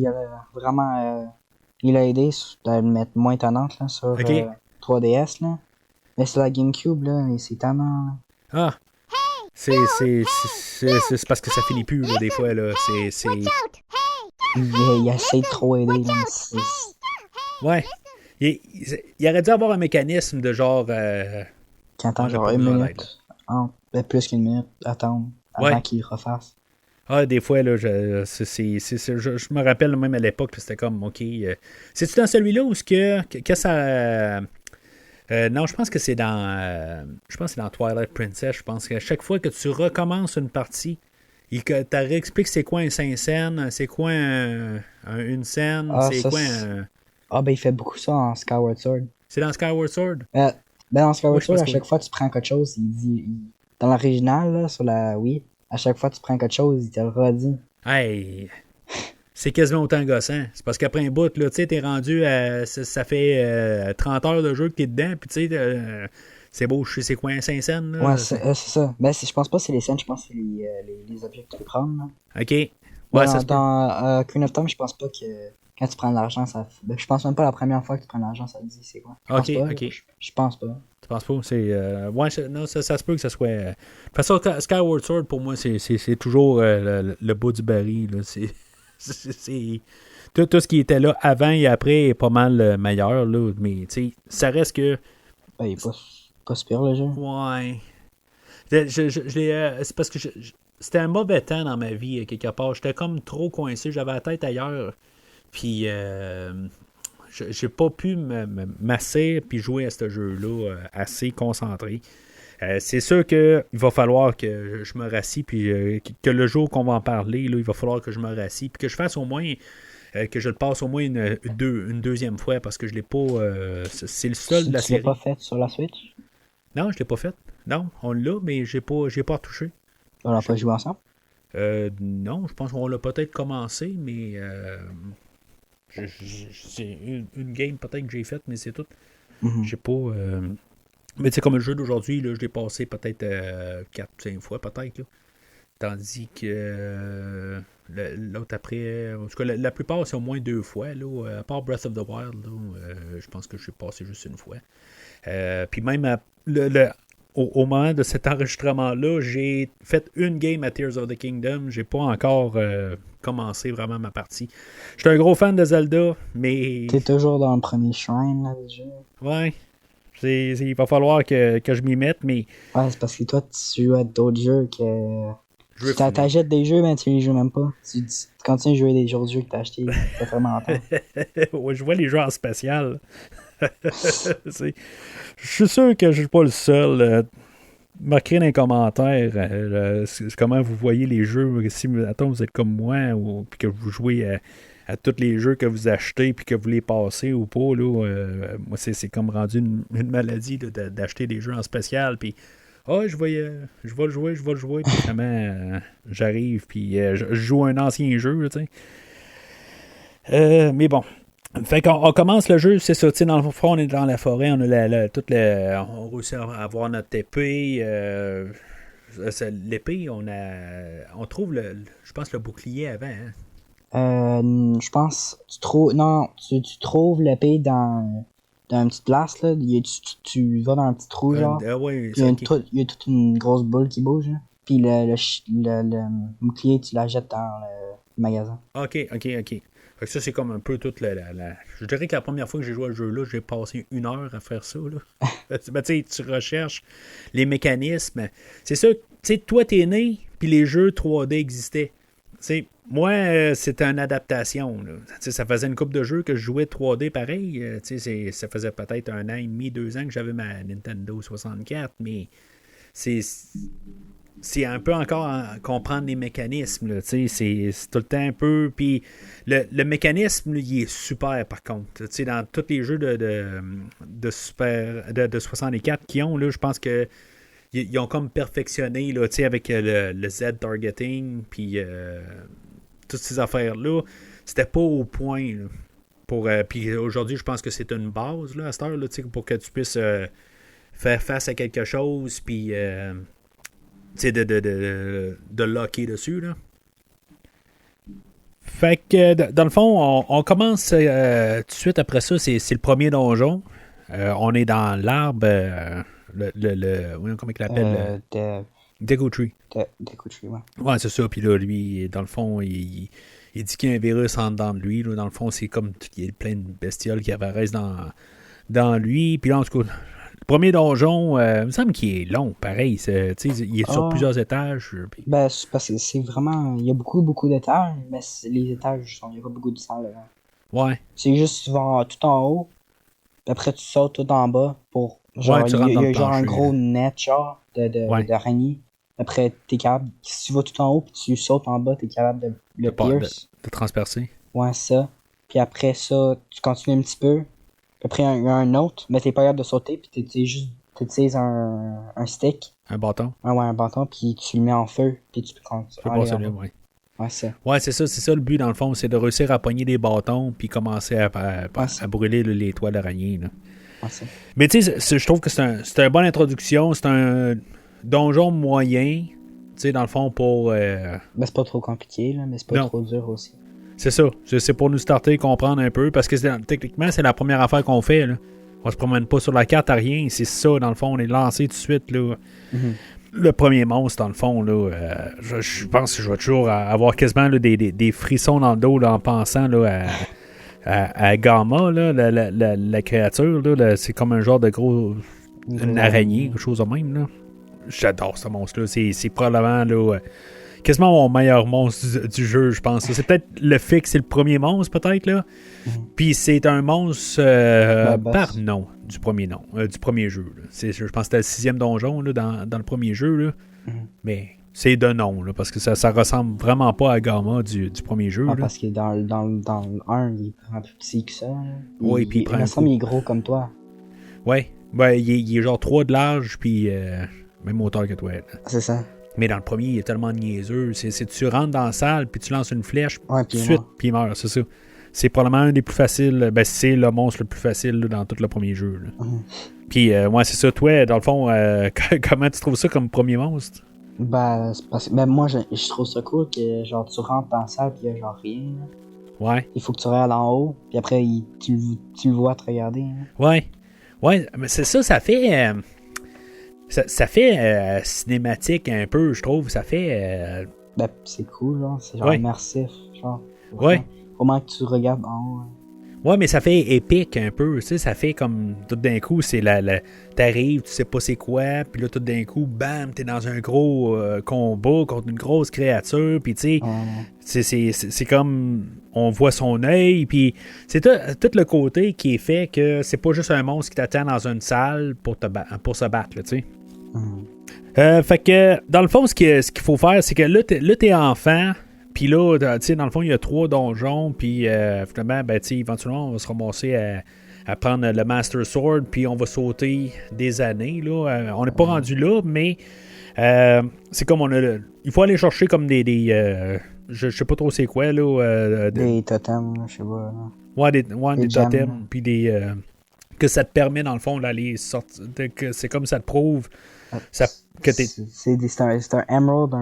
a vraiment il a aidé à le mettre moins tannante là, sur 3DS. Là. Mais sur la GameCube, là, c'est tannant. Là. Ah! C'est parce que ça finit plus, là, des fois. Là. Il essaie de trop aider. Là, ouais. Il aurait dû avoir un mécanisme de genre... qui attend genre une minute. Plus qu'une minute. Attendre avant qu'il refasse. Ah, des fois, là, je me rappelle même à l'époque, c'était comme, OK. C'est-tu dans celui-là où que ça... non, je pense que c'est dans Twilight Princess. Je pense qu'à chaque fois que tu recommences une partie, il te réexplique c'est quoi un 5 scènes, c'est quoi une scène, c'est quoi un... Ah, ben il fait beaucoup ça en Skyward Sword. C'est dans Skyward Sword? Ben dans Skyward Sword, à chaque fois que tu prends quelque chose, il dit... Dans l'original, là, sur la Wii, à chaque fois que tu prends quelque chose, il te le redit. Hey! C'est quasiment autant gossant. C'est parce qu'après un bout, là, tu sais, t'es rendu à... Ça fait 30 heures de jeu que t'es dedans, puis tu sais, c'est beau, je sais c'est quoi un 5 scènes, là. Ouais, c'est ça. Ben, je pense pas que c'est les scènes, je pense que c'est les objets que tu peux prendre, là. OK. Ouais, ça dans Ocarina of Time, je pense pas que quand tu prends de l'argent, ça... Ben, je pense même pas la première fois que tu prends de l'argent, ça te dit c'est quoi. OK. Je pense pas. Tu penses pas? Ouais, non, ça se peut que ça soit... De toute façon, Skyward Sword, pour moi, c'est toujours le bout du baril. Là. Tout ce qui était là avant et après est pas mal meilleur. Là. Mais, tu sais, ça reste que... Ben, il est pas super, le jeu. Ouais. C'est parce que c'était un mauvais temps dans ma vie, quelque part. J'étais comme trop coincé. J'avais la tête ailleurs. Puis... j'ai pas pu masser puis jouer à ce jeu-là assez concentré. C'est sûr qu'il va falloir que je me rassis puis que le jour qu'on va en parler, là, il va falloir que je me rassis puis que je fasse au moins que je le passe au moins une deuxième fois parce que je l'ai pas. C'est le seul de la série. Tu l'as pas fait sur la Switch? Non, je l'ai pas fait. Non, on l'a, mais j'ai pas retouché. On l'a pas joué ensemble? Non, je pense qu'on l'a peut-être commencé, mais c'est une game peut-être que j'ai faite, mais c'est tout. Mm-hmm. J'ai pas. Mais tu sais, comme le jeu d'aujourd'hui, là, je l'ai passé peut-être 4-5 fois, peut-être. Là. Tandis que l'autre après. En tout cas, la plupart, c'est au moins 2 fois. Là, à part Breath of the Wild, là, je pense que je suis passé juste une fois. Puis même au moment de cet enregistrement-là, j'ai fait une game à Tears of the Kingdom. J'ai pas encore commencé vraiment ma partie. J'étais un gros fan de Zelda, mais... T'es toujours dans le premier shrine, là, du jeu. Ouais. Il va falloir que je m'y mette, mais... Ouais, c'est parce que toi, tu joues à d'autres jeux que... Tu t'achètes des jeux, mais tu les joues même pas. Tu continues de jouer des jeux que t'as achetés. Ça fait vraiment longtemps. Ouais, je vois les jeux en spécial. Je suis sûr que je suis pas le seul. Marquez dans les commentaires comment vous voyez les jeux. Si attends, vous êtes comme moi ou puis que vous jouez à tous les jeux que vous achetez puis que vous les passez ou pas. Là, moi, c'est comme rendu une maladie là, d'acheter des jeux en spécial. Puis, je vais le jouer. Puis finalement, j'arrive puis je joue un ancien jeu. Tu sais. Mais bon. Fait qu'on commence le jeu, c'est ça, tu sais, dans le fond, on est dans la forêt, on a on réussit à avoir notre épée, l'épée, on trouve je pense le bouclier avant, hein? Je pense, tu trouves l'épée dans une petite place, là, tu vas dans un petit trou, genre, ouais, il y a toute une grosse boule qui bouge, là. Puis le bouclier, tu la jettes dans le magasin. Ok. Fait que ça, c'est comme un peu toute Je dirais que la première fois que j'ai joué à ce jeu-là, j'ai passé 1 heure à faire ça. Là. Ben, tu recherches les mécanismes. C'est ça, tu sais, toi, t'es né, puis les jeux 3D existaient. T'sais, moi, c'était une adaptation. Là. Ça faisait une couple de jeux que je jouais 3D pareil. Ça faisait peut-être 1 an et demi, 2 ans que j'avais ma Nintendo 64, mais c'est c'est un peu encore comprendre les mécanismes. Là, c'est tout le temps un peu. Puis le mécanisme, là, il est super par contre. Dans tous les jeux de 64 qu'ils ont, là, je pense que ils ont comme perfectionné là, avec le Z targeting, puis toutes ces affaires-là. C'était pas au point. Là, puis aujourd'hui, je pense que c'est une base là, à cette heure là, pour que tu puisses faire face à quelque chose, puis de locker dessus. Là. Fait que, dans le fond, on commence tout de suite après ça. C'est le premier donjon. On est dans l'arbre. Comment il l'appelle? Deku Tree. Deku Tree, ouais. Ouais, c'est ça. Puis là, lui, dans le fond, il dit qu'il y a un virus en dedans de lui. Là. Dans le fond, c'est comme il y a plein de bestioles qui apparaissent dans lui. Puis là, en tout cas, le premier donjon, il me semble qu'il est long, pareil. Il est sur plusieurs étages. Puis... Ben, c'est parce que c'est vraiment... Il y a beaucoup d'étages, mais les étages, il n'y a pas beaucoup de salles. Ouais. C'est juste, tu vas tout en haut, puis après, tu sautes tout en bas pour... Genre, ouais, tu rentres il y a genre plancher, un gros net, genre, d'araignée. Après, t'es capable... Si tu vas tout en haut, puis tu sautes en bas, t'es capable de le pierce. De transpercer. Ouais, ça. Puis après ça, tu continues un petit peu. Après, il y a un autre, mais t'es pas capable de sauter, puis t'utilises un stick. Un bâton. Un bâton, puis tu le mets en feu, puis tu peux continuer. Ouais, ça. Ouais, c'est ça le but, dans le fond, c'est de réussir à pogner des bâtons, puis commencer à brûler les toiles d'araignée. Là. Ouais, ça. Mais tu sais, je trouve que c'est une bonne introduction, c'est un donjon moyen, tu sais, dans le fond, pour... Ben, c'est pas trop compliqué, là, mais c'est pas trop dur aussi. C'est ça. C'est pour nous starter, comprendre un peu. Parce que techniquement, c'est la première affaire qu'on fait. Là. On se promène pas sur la carte à rien. C'est ça, dans le fond. On est lancé tout de suite. Là. Mm-hmm. Le premier monstre, dans le fond, là, je pense que je vais toujours avoir quasiment là, des frissons dans le dos là, en pensant là, à Gamma, là, la créature. Là, c'est comme un genre de gros... Une araignée, quelque chose de même. Là. J'adore ce monstre-là. C'est probablement... là. Quasiment mon meilleur monstre du jeu, je pense. C'est peut-être le fait que c'est le premier monstre, peut-être, là. Puis c'est un monstre par nom, du premier jeu. Je pense que c'était le 6e donjon, là, dans le premier jeu, là. Mais c'est de nom, là, parce que ça ressemble vraiment pas à Gamma du premier jeu. Ah, parce que dans le 1, il est vraiment plus petit que ça. Oui, puis il me semble qu'il est gros comme toi. Ouais, il est genre 3 de large, puis même hauteur que toi. Là. C'est ça. Mais dans le premier, il est tellement niaiseux. C'est tu rentres dans la salle, puis tu lances une flèche, ouais, tout de suite, puis il meurt, c'est ça. C'est probablement un des plus faciles. Ben, c'est le monstre le plus facile là, dans tout le premier jeu. Là. Puis, ouais, c'est ça. Toi, dans le fond, comment tu trouves ça comme premier monstre? Ben, c'est parce que moi, je trouve ça cool que genre tu rentres dans la salle, puis il y a genre rien. Là. Ouais. Il faut que tu regardes en haut, puis après, tu le vois te regarder. Hein. Ouais. Ouais, mais c'est ça, ça fait... Ça fait cinématique un peu, je trouve. Ça fait... Ben, c'est cool, genre. C'est genre immersif, genre. Ouais. Comment que tu regardes en haut. Hein. Ouais, mais ça fait épique un peu. Tu sais, ça fait comme... Tout d'un coup, c'est t'arrives, tu sais pas c'est quoi, puis là, tout d'un coup, bam, t'es dans un gros combat contre une grosse créature, puis tu sais... C'est comme... On voit son œil, puis c'est tout le côté qui est fait que c'est pas juste un monstre qui t'attend dans une salle pour se battre, tu sais. Fait que, dans le fond, ce qu'il faut faire, c'est que là, t'es enfant, puis là, tu sais, dans le fond, il y a 3 donjons, puis finalement, ben, tu sais, éventuellement, on va se ramasser à prendre le Master Sword, puis on va sauter des années, là. On n'est pas rendu là, mais c'est comme il faut aller chercher comme des je sais pas trop c'est quoi, là. Des totems, je sais pas. Là. Ouais, des totems, puis que ça te permet, dans le fond, d'aller sortir. Que c'est comme ça te prouve que t'es. C'est un Emerald,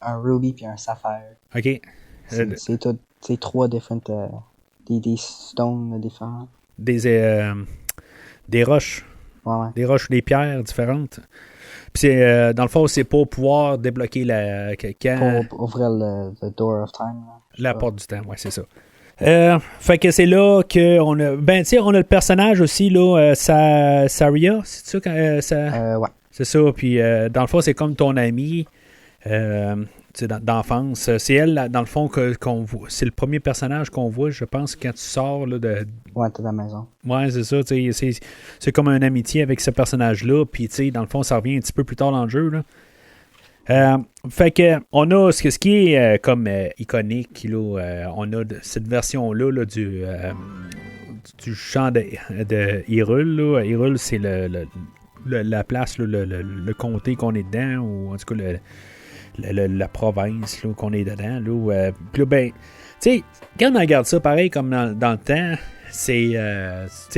un Ruby, puis un Sapphire. Ok. C'est 3 différentes. Des stones différents. Des roches. Ouais. Des roches ou des pierres différentes. Puis dans le fond, c'est pour pouvoir débloquer pour ouvrir le Door of Time. La porte du temps, ouais, c'est ça. Fait que c'est là qu'on a... Ben, tu sais, on a le personnage aussi, là, Saria, c'est ça? Ouais. C'est ça, puis dans le fond, c'est comme ton ami d'enfance. C'est elle, dans le fond, qu'on voit. C'est le premier personnage qu'on voit, je pense, quand tu sors là, de... Ouais, t'es à la maison. Ouais, c'est ça, c'est comme une amitié avec ce personnage-là, puis tu sais, dans le fond, ça revient un petit peu plus tard dans le jeu, là. Fait que on a ce qui est comme iconique, là, on a cette version-là là, du champ de Hyrule. Là. Hyrule, c'est la place, là, le comté qu'on est dedans, ou en tout cas la province là, qu'on est dedans. Là, puis là, ben, tu sais, quand on regarde ça, pareil comme dans le temps, c'est,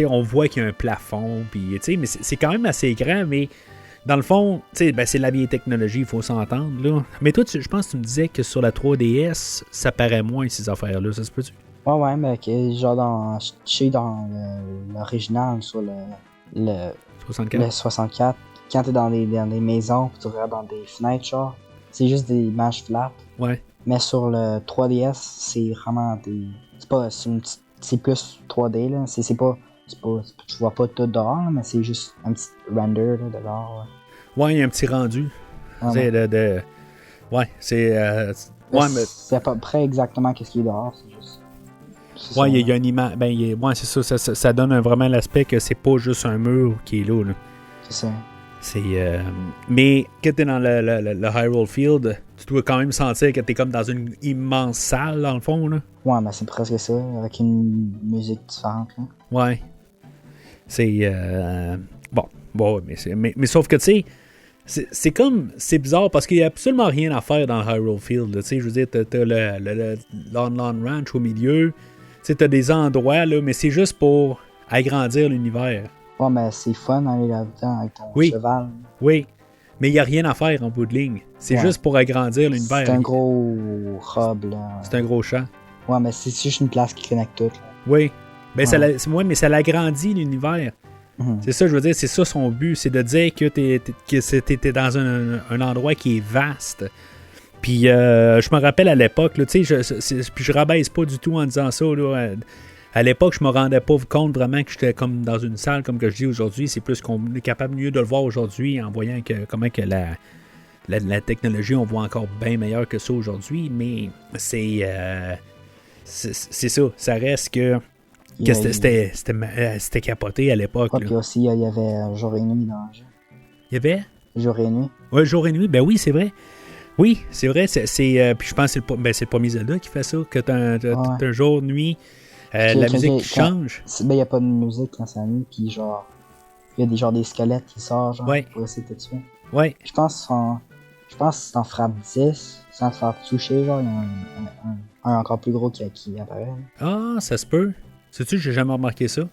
on voit qu'il y a un plafond, puis, mais c'est quand même assez grand, mais dans le fond, ben, c'est la vieille technologie, il faut s'entendre. Là. Mais toi, je pense que tu me disais que sur la 3DS, ça paraît moins, ces affaires-là, ça se peut-tu? Ouais, mais genre dans l'original, sur le 64, quand t'es dans des maisons, pis tu regardes dans des fenêtres, genre, c'est juste des images flat. Ouais. Mais sur le 3DS, c'est vraiment des... C'est plus 3D, là. Tu vois pas tout dehors, mais c'est juste un petit render, là, de dehors. Ouais, il y a un petit rendu. C'est Ouais, c'est... ouais, mais... C'est à peu près exactement qu'est-ce qui est dehors, c'est juste... Ouais, il y a une image... Ben, ouais, c'est ça donne vraiment l'aspect que c'est pas juste un mur qui est là. C'est ça. C'est... Mais quand t'es dans le Hyrule Field, tu dois quand même sentir que t'es comme dans une immense salle, dans le fond, là. Ouais, mais c'est presque ça, avec une musique différente, là. Ouais. C'est... Bon, mais sauf que, tu sais, c'est comme... C'est bizarre, parce qu'il y a absolument rien à faire dans Hyrule Field, tu sais, je veux dire, t'as le Lon Ranch au milieu, tu sais, t'as des endroits, là, mais c'est juste pour agrandir l'univers. Ouais, mais c'est fun d'aller là-dedans avec ton cheval. Oui, mais il n'y a rien à faire en bout de ligne. C'est juste pour agrandir l'univers. C'est un gros hub, là. C'est un gros champ. Ouais, mais c'est juste une place qui connecte tout. Là. Oui. Ben, mais ça l'agrandit l'univers. Mm-hmm. C'est ça, je veux dire, c'est ça son but. C'est de dire que t'es dans un endroit qui est vaste. Puis, je me rappelle à l'époque, tu sais, puis je rabaisse pas du tout en disant ça, là. À l'époque, je me rendais pas compte vraiment que j'étais comme dans une salle, comme que je dis aujourd'hui. C'est plus qu'on est capable mieux de le voir aujourd'hui en voyant comment que la technologie, on voit encore bien meilleur que ça aujourd'hui. Mais c'est ça. Ça reste que c'était capoté à l'époque. Puis aussi, il y avait Jour et Nuit dans le jeu. Il y avait? Jour et Nuit. Ouais, Jour et Nuit. Ben oui, c'est vrai. Oui, c'est vrai. Puis je pense que c'est le premier Zelda qui fait ça, que t'as un jour, nuit... la musique qui change. Ben, il n'y a pas de musique quand c'est la nuit, puis genre, il y a des squelettes qui sortent, genre, pour essayer de te tuer. Ouais. Je pense que si t'en frappes 10, sans te faire toucher, genre, il y a un encore plus gros qui apparaît. Ah, ça se peut. Sais-tu, j'ai jamais remarqué ça.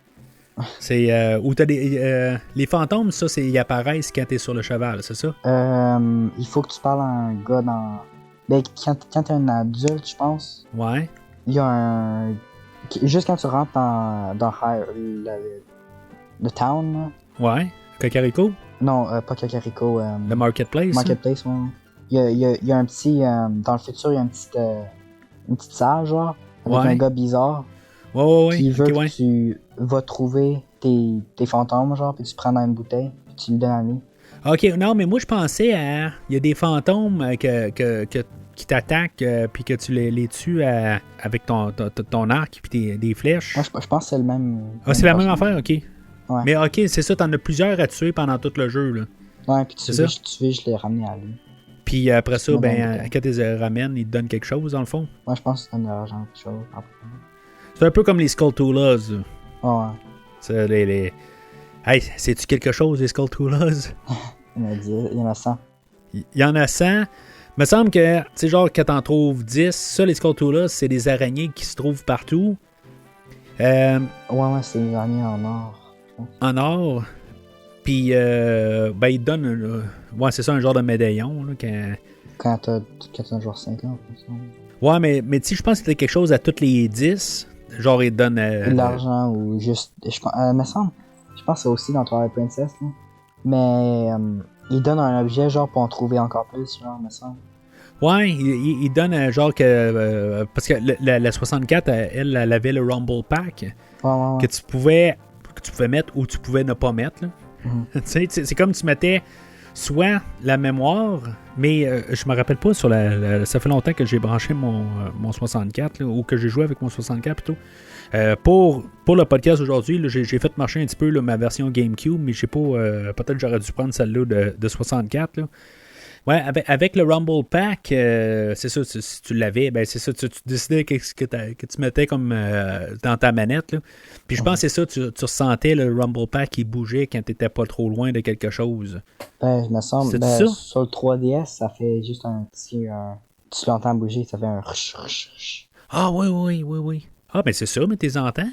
C'est où t'as les fantômes, ça, ils apparaissent quand t'es sur le cheval, c'est ça? Il faut que tu parles à un gars dans... Ben, quand t'es un adulte, je pense. Ouais. Il y a un... Juste quand tu rentres dans le town, là. Ouais. Kakariko? Non, pas Kakariko. Le Marketplace? Marketplace, ouais. Il y a un petit... dans le futur, il y a une petite salle, genre, avec un gars bizarre. Ouais. Qui veut que tu vas trouver tes fantômes, genre, puis tu prends dans une bouteille, puis tu lui donnes à lui. Ok, non, mais moi, je pensais à... Il y a des fantômes qui t'attaquent, puis que tu les tues avec ton arc puis des flèches. Moi, je pense que c'est le même... Ah, c'est la même affaire, ok. Ouais. Mais ok, c'est ça, t'en as plusieurs à tuer pendant tout le jeu, là. Ouais, puis tu veux, je l'ai ramené à lui. Puis après ça, ben, quand tu les ramènes, ils te donnent quelque chose, dans le fond. Ouais, je pense que ça donne de l'argent, quelque chose. C'est un peu comme les Skulltulas. Ouais. C'est Hey, sais-tu quelque chose, les Skulltulas? Il y en a 100. Il y en a 100. Il me semble que, tu sais, genre, quand t'en trouves 10, ça, les Skulltulas, c'est des araignées qui se trouvent partout. Ouais, c'est des araignées en or. En or. Puis, ben, ils te donnent, ouais, c'est ça, un genre de médaillon, là, quand t'as un joueur 50, ça. Ouais, mais tu sais, je pense que c'était quelque chose à toutes les 10. Genre, ils te donnent... de l'argent ou juste... me semble... Je pense que c'est aussi dans Twilight Princess, là. Mais... ils donnent un objet, genre, pour en trouver encore plus, genre, me semble. Ouais, ils donnent genre que... parce que la 64, elle avait le Rumble Pack. Ouais. Que tu pouvais mettre ou tu pouvais ne pas mettre, là. Mm-hmm. Tu sais, c'est comme tu mettais soit la mémoire, mais je me rappelle pas sur ça fait longtemps que j'ai branché mon 64, là, ou que j'ai joué avec mon 64 plutôt. Pour le podcast aujourd'hui, là, j'ai fait marcher un petit peu là, ma version GameCube, mais j'ai pas. Peut-être que j'aurais dû prendre celle-là de 64. Là. Ouais, avec le Rumble Pack, c'est ça, si tu l'avais, ben c'est ça, tu décidais qu'est-ce que tu mettais comme dans ta manette. Là. Puis je pense que c'est ça, tu ressentais le Rumble Pack qui bougeait quand tu n'étais pas trop loin de quelque chose. Ben, il me semble, ça? sur le 3DS, ça fait juste un petit... tu l'entends bouger, ça fait un... Ah oui. Ah, ben c'est ça, mais tu les entends.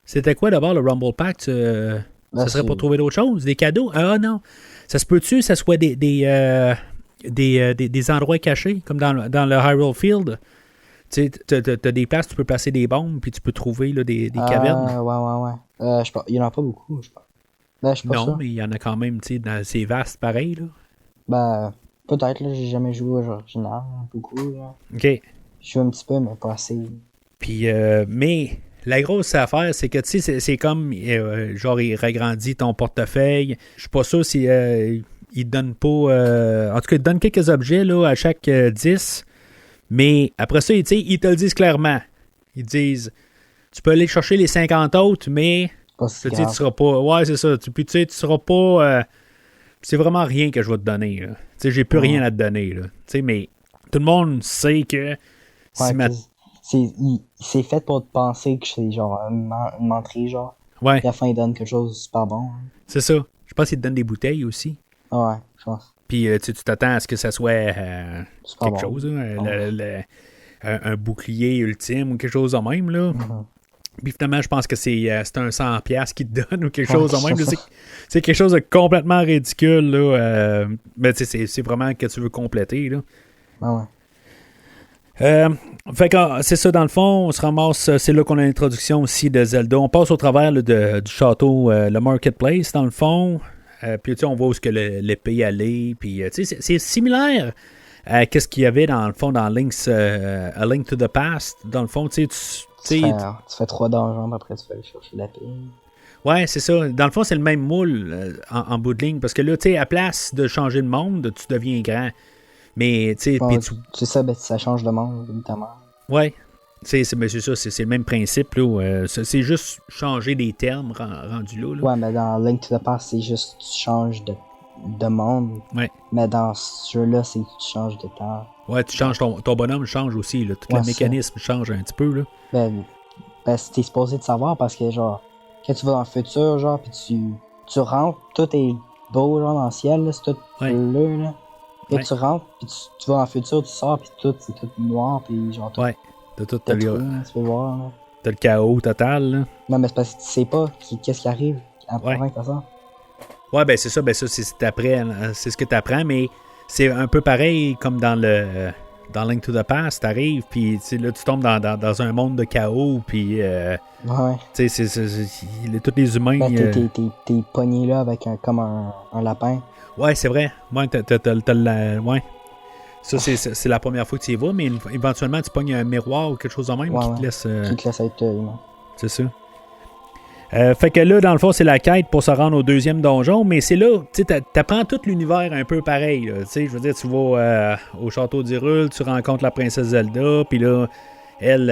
C'était quoi d'abord le Rumble Pack? Ça serait pour trouver d'autres choses? Des cadeaux? Ah non. Ça se peut-tu que ça soit des endroits cachés, comme dans le Hyrule Field? Tu sais, t'as des places, tu peux placer des bombes, puis tu peux trouver là, des cavernes. Ouais. Il n'y en a pas beaucoup, je pense. Ben, je suis pas non, sûr. mais il y en a quand même, tu sais, c'est vaste pareil, là. Ben, peut-être, là, j'ai jamais joué au jeu original, beaucoup, là. OK. Je joue un petit peu, mais pas assez. Puis, mais la grosse affaire, c'est que, tu sais, c'est comme, genre, il ragrandit ton portefeuille. Je suis pas sûr si il te donne pas... en tout cas, il te donne quelques objets, là, à chaque 10. Mais après ça, tu sais, ils te le disent clairement. Ils disent, tu peux aller chercher les 50 autres, mais Si tu seras pas... Ouais, c'est ça. Puis tu sais, tu seras pas... c'est vraiment rien que je vais te donner. Tu sais, j'ai plus rien à te donner. Là. Tu sais, mais tout le monde sait que... C'est fait pour te penser que c'est genre une menterie, genre. Ouais. Puis à la fin, il donne quelque chose de super bon. Hein. C'est ça. Je pense qu'il te donne des bouteilles aussi. Ouais, je pense. Puis tu t'attends à ce que ça soit quelque chose, un bouclier ultime ou quelque chose de même. Là. Mm-hmm. Puis finalement, je pense que c'est un 100$ qu'il te donne ou quelque chose de même. C'est quelque chose de complètement ridicule. Là, mais c'est vraiment que tu veux compléter. Là. Ouais. Fait que c'est ça, dans le fond, on se ramasse, c'est là qu'on a l'introduction aussi de Zelda. On passe au travers là, du château, le marketplace, dans le fond. Puis, tu sais, on voit où est-ce que l'épée allait. Puis, tu sais, c'est similaire à ce qu'il y avait, dans le fond, dans A Link to the Past. Dans le fond, tu fais 3 donjons, après tu fais aller chercher l'épée. Ouais, c'est ça. Dans le fond, c'est le même moule en bout de ligne. Parce que là, tu sais, à place de changer de monde, tu deviens grand. Mais, tu sais... C'est ça, ça change de monde, évidemment. Ouais. C'est ça, c'est le même principe. Là, c'est juste changer des termes rendus là. Ouais, mais dans Link to the Past, c'est juste tu changes de monde. Ouais. Mais dans ce jeu-là, c'est tu changes de temps. Ouais, tu changes ton bonhomme change aussi. Là. Tout le mécanisme change un petit peu. Là. Ben, t'es supposé de savoir parce que, genre, quand tu vas dans le futur, genre, puis tu rentres, tout est beau, genre, dans le ciel, là, c'est tout bleu, là. Puis tu rentres, puis tu vas dans le futur, tu sors, puis c'est tout noir, puis genre, tout. Ouais. T'as tout tu peux voir, là. T'as le chaos total, là. Non, mais c'est parce que tu sais pas qu'est-ce qui arrive après que ça. Ouais, ben c'est ça, c'est ce que t'apprends, mais c'est un peu pareil comme dans Link to the Past, t'arrives, puis là, tu tombes dans un monde de chaos, puis... ouais. Tu sais, tous les humains... Ben, t'es pogné là avec comme un lapin. Ouais, c'est vrai. Ouais, ouais. Ça, c'est la première fois que tu y vas, mais éventuellement, tu pognes un miroir ou quelque chose de même qui te laisse... Qui te laisse être... C'est ça. Fait que là, dans le fond, c'est la quête pour se rendre au deuxième donjon, mais c'est là, tu sais, t'apprends tout l'univers un peu pareil. Tu sais, je veux dire, tu vas au château d'Hyrule, tu rencontres la princesse Zelda, puis là, elle,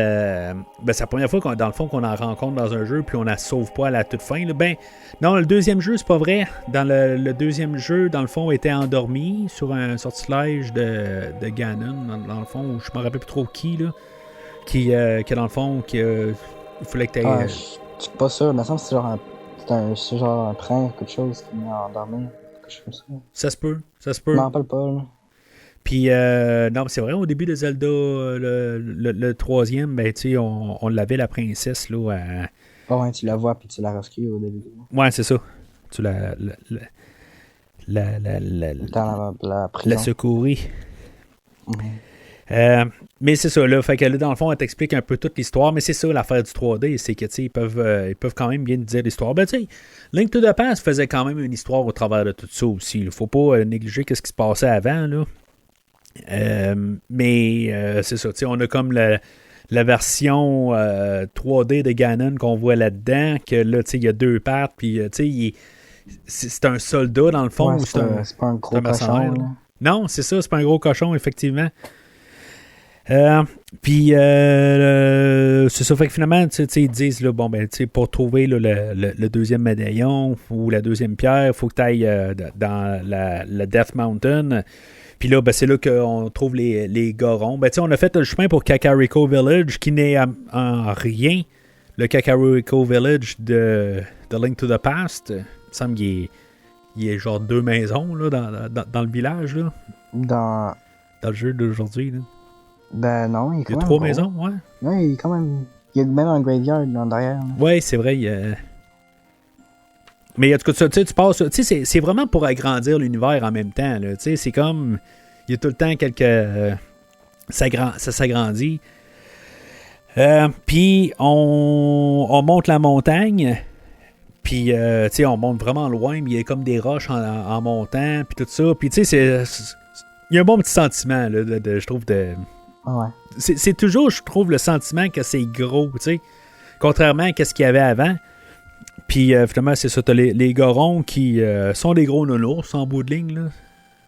ben, c'est la première fois dans le fond qu'on en rencontre dans un jeu, puis on la sauve pas à la toute fin. Là. Ben, non, le deuxième jeu, c'est pas vrai. Dans le deuxième jeu, dans le fond, était endormi sur un sortilège de Ganon, dans le fond, où je me rappelle plus trop qui, là, qui dans le fond, il fallait que t'ailles... Je suis pas sûr, mais ça me semble que c'est genre un prince, quelque chose qui m'a endormi, quelque chose comme ça. Ça se peut. Je m'en rappelle pas, là. Puis, non, c'est vrai, au début de Zelda, le troisième, ben, tu sais, on l'avait, la princesse, là, ouais, tu la vois, puis tu la rescues au début. Ouais, c'est ça. Tu la secouris. Mm-hmm. Mais c'est ça, là, fait que là, dans le fond, elle t'explique un peu toute l'histoire, mais c'est ça, l'affaire du 3D, c'est que, tu sais, ils peuvent quand même bien te dire l'histoire. Ben, tu sais, Link to the Past faisait quand même une histoire au travers de tout ça aussi. Il faut pas négliger ce qui se passait avant, là. Mais c'est ça, tu sais, on a comme la version 3D de Ganon qu'on voit là-dedans, que là, tu sais, il y a 2 pattes, puis, tu sais, c'est un soldat, dans le fond, ouais, ou c'est pas un gros cochon, là. Non, c'est ça, c'est pas un gros cochon, effectivement. Puis c'est ça, fait que finalement, tu sais, ils disent, là, bon, ben, tu sais, pour trouver là, le deuxième médaillon ou la deuxième pierre, il faut que tu ailles dans la Death Mountain. Puis là, ben, c'est là qu'on trouve les Gorons. Ben, on a fait le chemin pour Kakariko Village, qui n'est en rien le Kakariko Village de Link to the Past. Il me semble qu'il y a genre 2 maisons là, dans le village. Là. Dans le jeu d'aujourd'hui. Là. Ben non, il y a quand même 3 maisons, ouais. Ouais, il y a quand même... Il y a même un graveyard là, derrière. Ouais, c'est vrai. Mais en tout cas, tu passes... Tu sais, c'est vraiment pour agrandir l'univers en même temps. Tu sais, c'est comme... Il y a tout le temps quelques... ça s'agrandit. Puis, on monte la montagne. Puis, tu sais, on monte vraiment loin. Mais il y a comme des roches en montant. Puis tout ça. Puis, tu sais, il y a un bon petit sentiment, là, je trouve, de... Ouais. C'est toujours, je trouve, le sentiment que c'est gros, tu sais. Contrairement à ce qu'il y avait avant. Puis, finalement, c'est ça. T'as les Gorons qui sont des gros nounours en bout de ligne, là.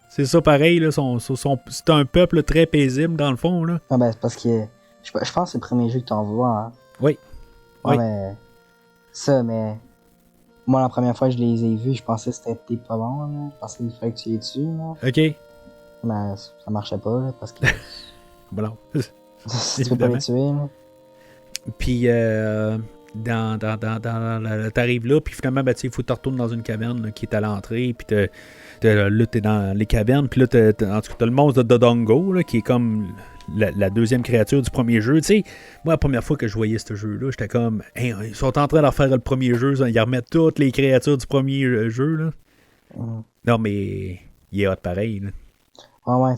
C'est ça pareil, là. C'est un peuple très paisible, dans le fond, là. Ah ben, c'est parce que... Je pense que c'est le premier jeu que t'en vois, hein. Oui. Ouais, oui. mais... Ça, mais... Moi, la première fois que je les ai vus, je pensais que c'était peut-être pas bon, là. Je pensais qu'il fallait que tu les tues, là. OK. Mais ça marchait pas, là, parce que... Bon, tu peux pas les tuer, là. Puis, t'arrives là, puis finalement, ben, il faut que tu retournes dans une caverne là, qui est à l'entrée, puis là, t'es dans les cavernes, puis là, en tout cas, t'as le monstre de Dodongo, là, qui est comme la deuxième créature du premier jeu. Tu sais, moi, la première fois que je voyais ce jeu-là, j'étais comme, hey, ils sont en train de refaire le premier jeu, ils remettent toutes les créatures du premier jeu, là. Non, mais il est hot pareil, là. Ouais,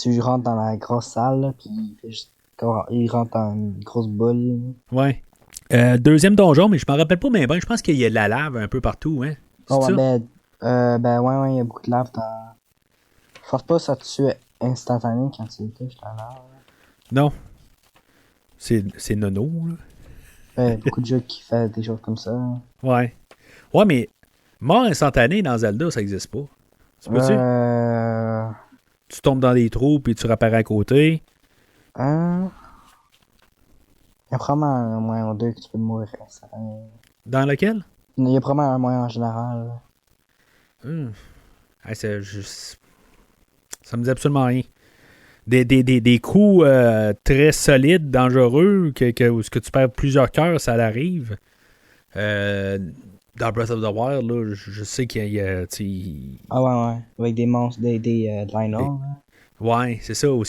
tu rentres dans la grosse salle, là, puis il rentre dans une grosse boule. Ouais. Deuxième donjon, mais je m'en rappelle pas, mais ben, je pense qu'il y a de la lave un peu partout, hein. Oh, ouais, ouais, il y a beaucoup de lave dans... Force pas, ça te tue instantané quand tu touches la lave. Non. C'est nono, là. Ouais, beaucoup de jeux qui font des choses comme ça. Ouais. Ouais, mais mort instantanée dans Zelda, ça existe pas. Tu peux-tu? Tu tombes dans des trous puis tu réapparais à côté. Il y a probablement un moyen ou deux que tu peux mourir instantanément. Dans lequel? Il y a probablement un moyen en général. Hey, ça me dit absolument rien. Des coups très solides, dangereux, où que tu perds plusieurs cœurs, ça l'arrive. Dans Breath of the Wild, là, je sais qu'il y a... Ah ouais. Avec des monstres, des dinos. Ouais, c'est ça. Ou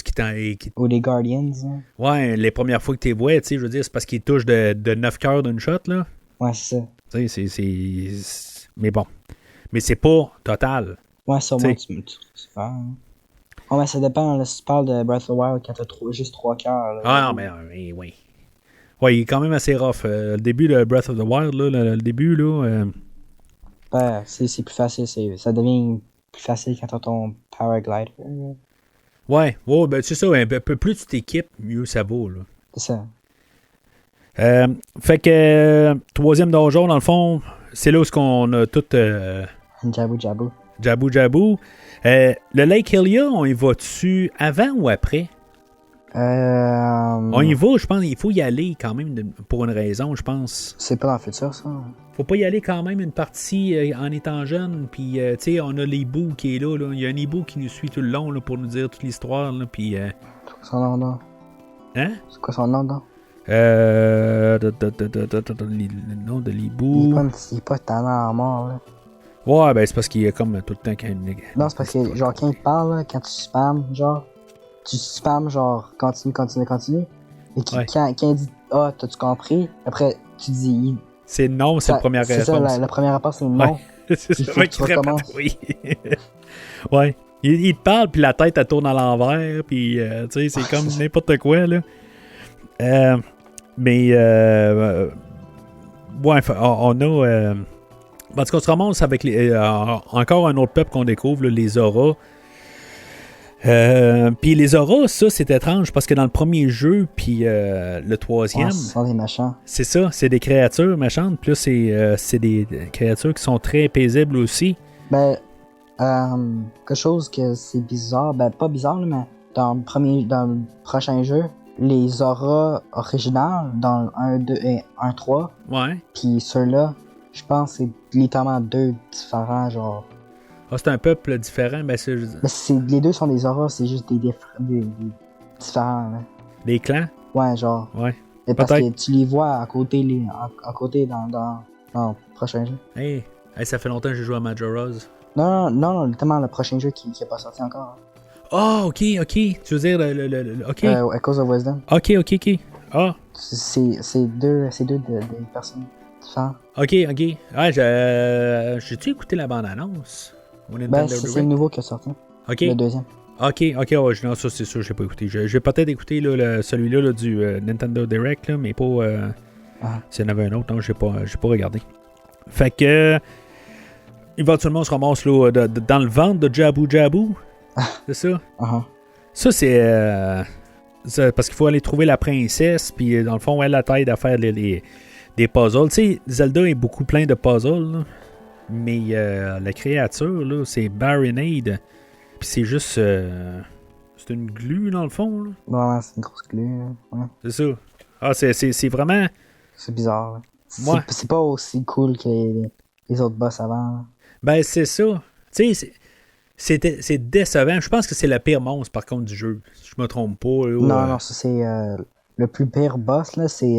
des Guardians. Hein. Ouais, les premières fois que tu les vois, je veux dire, c'est parce qu'ils touchent de 9 cœurs d'une shot, là. Ouais, c'est ça. Tu sais, mais bon. Mais c'est pas total. Ouais, ça, moi, tu fais. Ouais, mais ça dépend, là, si tu parles de Breath of the Wild quand t'as juste 3 cœurs. Ah non, mais oui. Ouais, il est quand même assez rough. Le début de Breath of the Wild, là, le début, là... Ben, c'est plus facile. Ça devient plus facile quand t'as ton paraglider. Ouais, ben c'est ça. Un peu plus tu t'équipes, mieux ça vaut, là. C'est ça. Fait que troisième donjon, dans le fond, c'est là où on a tout... Jabu. Le Lake Hylia, on y va dessus avant ou après? On y va, je pense, il faut y aller quand même pour une raison, je pense. C'est pas dans le futur, ça. Faut pas y aller quand même une partie en étant jeune, puis tu sais, on a l'hibou qui est là, il y a un hibou qui nous suit tout le long là, pour nous dire toute l'histoire, là, puis... C'est quoi son nom, là? Hein? C'est quoi son nom, là? Le nom de l'hibou... Il est pas tellement à mort, là. Ouais, ben c'est parce qu'il y a comme tout le temps Non, c'est parce que, genre, quand il parle, là, quand tu spams, genre, continue. Et quand il dit, t'as-tu compris? Après, tu dis... C'est non, c'est la première réponse. C'est ça, la première réponse, c'est non. Ouais. C'est ça qui te répète, oui. Ouais. Il te parle, puis la tête, elle tourne à l'envers, puis, tu sais, c'est comme n'importe quoi, là. Mais, ouais, on a... en tout cas, on se ramasse avec encore un autre peuple qu'on découvre, là, les Auras. Puis les auras, ça c'est étrange parce que dans le premier jeu puis le troisième, ce sont des méchants. C'est ça, c'est des créatures méchantes. Puis là c'est des créatures qui sont très paisibles aussi. Ben quelque chose que c'est bizarre, ben pas bizarre là, mais dans le prochain jeu, les auras originales dans le 1, 2 et 1, 3. Ouais. Puis ceux-là, je pense que c'est littéralement deux différents genre. Ah, c'est un peuple différent, ben c'est Les deux sont des auras, c'est juste des différents. Là. des clans? Ouais, genre. Ouais. C'est parce Peut-être. que tu les vois à côté, à côté dans le prochain jeu. Hey, ça fait longtemps que j'ai joué à Majora's. Non, notamment le prochain jeu qui est pas sorti encore. Ah, ok. Tu veux dire ok. Echoes of Wisdom. Ok. Ah, C'est deux des personnes différentes. ok. Ouais, j'ai-tu écouté la bande-annonce? Au Nintendo C'est Direct? le nouveau qui est sorti. Ok. Le deuxième. Ok, ouais, non, ça c'est sûr, j'ai pas écouté. J'ai peut-être écouté là, celui-là là, du Nintendo Direct, là, mais pas. S'il y en avait un autre, non, j'ai pas regardé. Fait que. Éventuellement, on se ramasse là, dans le ventre de Jabu Jabu. C'est ça? Ça, c'est parce qu'il faut aller trouver la princesse, puis dans le fond, elle t'aide à faire des puzzles. Tu sais, Zelda est beaucoup plein de puzzles, là, mais la créature, là, c'est Barinade. Puis c'est juste. C'est une glu, dans le fond. Là. Ouais, c'est une grosse glu. Ouais. C'est ça. Ah, c'est vraiment. C'est bizarre. Ouais. C'est pas aussi cool que les autres boss avant. Là. Ben, c'est ça. Tu sais, c'est décevant. Je pense que c'est le pire monstre, par contre, du jeu. Si je me trompe pas. Là, non, ça c'est. Le plus pire boss, là, c'est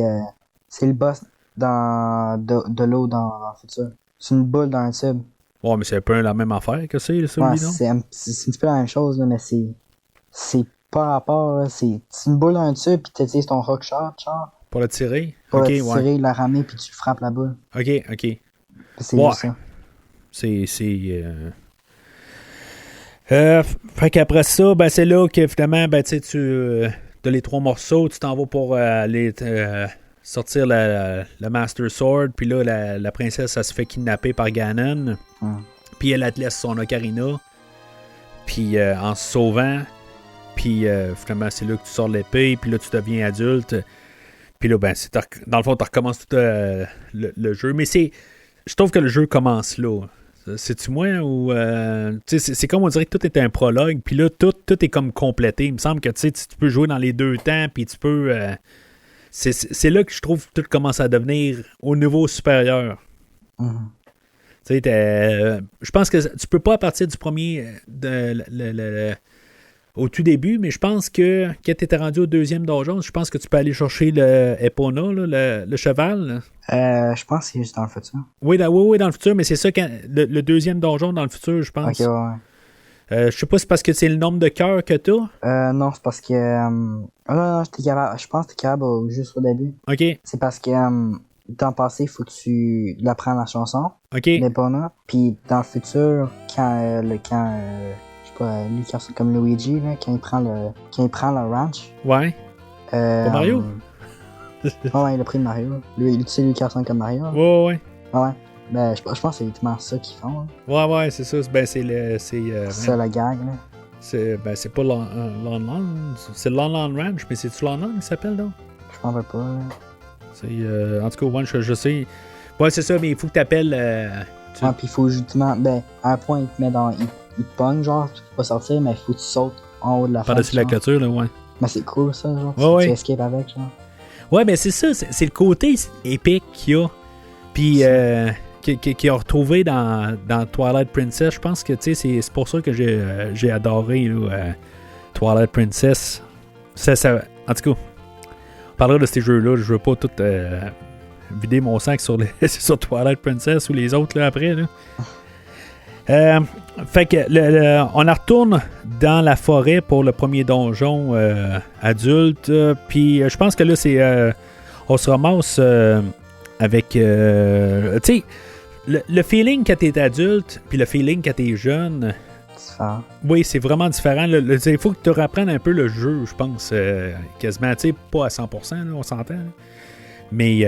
le boss de l'eau dans le futur. C'est une boule dans un tube. Ouais, mais c'est un peu la même affaire que c'est, celui-là. Ouais, c'est un petit peu la même chose, là, mais c'est pas rapport. Là, c'est une boule dans un tube, puis tu utilises ton hookshot, genre. Pour le tirer? Pour Ok, le tirer, ouais. la ramer, puis tu frappes la boule. Ok. C'est Ouais. juste ça. Fait qu'après ça, ben c'est là que finalement, ben tu as les 3 morceaux, tu t'en vas pour aller sortir la Master Sword, puis là, la princesse, elle se fait kidnapper par Ganon, puis elle te laisse son ocarina, puis en se sauvant, puis finalement, c'est là que tu sors l'épée, puis là, tu deviens adulte, puis là, ben, dans le fond, tu recommences tout le jeu, mais je trouve que le jeu commence là. C'est-tu moi ou. C'est comme on dirait que tout est un prologue, puis là, tout est comme complété. Il me semble que tu peux jouer dans les deux temps, puis tu peux. C'est là que je trouve que tout commence à devenir au niveau supérieur. Tu sais, je pense que tu peux pas à partir du premier. Au tout début, mais je pense que quand tu étais rendu au deuxième donjon, je pense que tu peux aller chercher le Epona, là, le cheval. Là. Je pense que c'est juste dans le futur. Oui, dans le futur, mais c'est ça, le deuxième donjon dans le futur, je pense. Ok, ouais. Je sais pas si c'est parce que c'est le nombre de cœurs que t'as. Non, c'est parce que. Non, je pense que t'es capable juste au début. Ok. C'est parce que dans le passé, il faut que tu apprennes la chanson. Ok. L'Epona. Puis dans le futur, quand lui qui ressemble comme Luigi, là, quand il prend le ranch. Ouais. Pour Mario? Ouais, il a pris le Mario. Lui qui ressemble comme Mario. Ouais. Ouais. Ben, je pense que c'est exactement ça qu'ils font. Là. Ouais, c'est ça. Ben, c'est ça, la gag, là. C'est pas Lon c'est Lon Ranch, mais c'est-tu Lon qui s'appelle, donc? Je m'en veux pas, là. En tout cas, je sais. Ouais, c'est ça, mais il faut que t'appelles. Ouais, puis il faut justement. Ben, à un point, il te met dans. Il te pogne, genre, tu peux pas sortir, mais il faut que tu sautes en haut de la fenêtre. Par-dessus la clôture, là, ouais. Mais c'est cool, ça, genre. Ouais, tu escapes avec, genre. Ouais, mais c'est ça, c'est le côté épique qu'il y a. Puis, qu'il a retrouvé dans Twilight Princess. Je pense que, tu sais, c'est pour ça que j'ai adoré là, Twilight Princess. En tout cas, on parlera de ces jeux-là. Je veux pas tout vider mon sac sur Twilight Princess ou les autres là, après. Là. Fait que on en retourne dans la forêt pour le premier donjon adulte. Puis je pense que là, on se ramasse avec. Tu sais, le feeling quand t'es adulte, puis le feeling quand t'es jeune. Différent. Oui, c'est vraiment différent. Il faut que tu apprennes un peu le jeu, je pense, quasiment. Tu sais, pas à 100%, là, on s'entend. Là. Mais.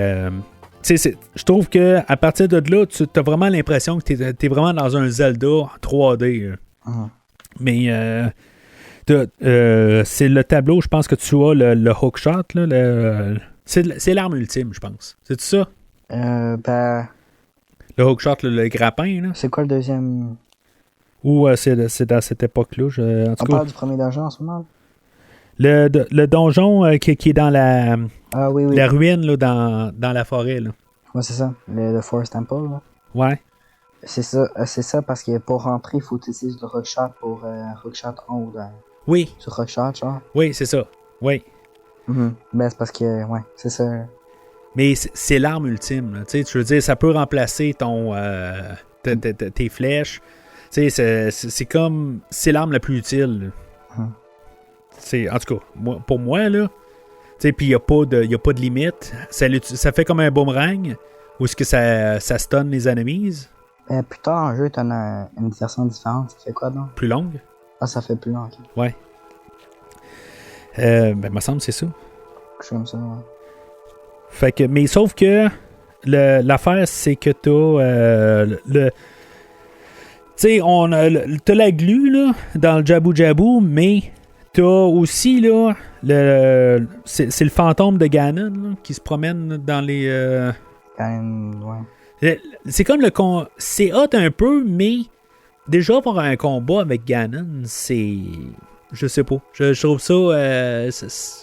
Je trouve que à partir de là, tu as vraiment l'impression que tu es vraiment dans un Zelda 3D. Mais c'est le tableau, je pense que tu as le hookshot. Là, c'est l'arme ultime, je pense. C'est ça? Ben. Le hookshot, le grappin. Là. C'est quoi le deuxième? Ou c'est dans cette époque-là. On parle du premier donjon en ce moment? Le donjon qui est dans la ruine là, dans la forêt. Là. Ouais, c'est ça. Le Forest Temple. Là. Ouais. C'est ça, parce que pour rentrer, il faut utiliser le Rockshot pour Rockshot en haut. Oui. Sur Rockshot, genre. Oui, c'est ça. Oui. Ben, c'est parce que, ouais, c'est ça. Mais c'est l'arme ultime. Tu veux dire, ça peut remplacer tes flèches. Tu sais, c'est comme... C'est l'arme la plus utile. C'est, en tout cas, pour moi, là... Tu sais, puis il n'y a pas de limite. Ça fait comme un boomerang. Ou est-ce que ça stun les enemies? Plus tard en jeu, t'en as une version différente. Ça fait quoi, donc? Plus longue? Ah, ça fait plus long, ok. Ouais. Ben, me semble que c'est ça. Je suis comme ça, ouais. Fait que, mais sauf que l'affaire, c'est que t'as tu sais, t'as la glu là, dans le Jabu Jabu, mais t'as aussi là c'est le fantôme de Ganon là, qui se promène dans les. Ouais. C'est comme c'est hot un peu, mais déjà pour un combat avec Ganon, c'est. Je sais pas. Je trouve ça.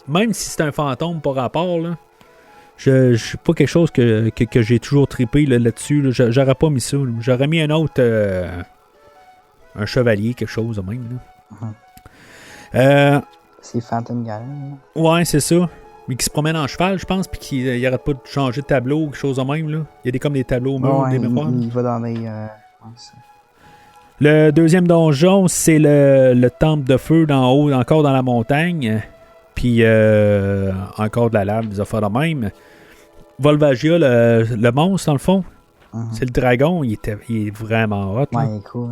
Même si c'est un fantôme par rapport, là. Je suis pas quelque chose que j'ai toujours trippé là-dessus. Là. J'aurais pas mis ça. Là. J'aurais mis un autre. Un chevalier, quelque chose de même. Là. C'est Phantom Ganon. Ouais, c'est ça. Mais qui se promène en cheval, je pense, puis qui arrête pas de changer de tableau ou quelque chose de même. Là. Il y a comme des tableaux au mur, des mémoires. Il va dans les. Le deuxième donjon, c'est le temple de feu d'en haut, encore dans la montagne. Puis encore de la lave, des affaires de même. Volvagia, le monstre, dans le fond. C'est le dragon, il est vraiment hot. Ouais, il est cool.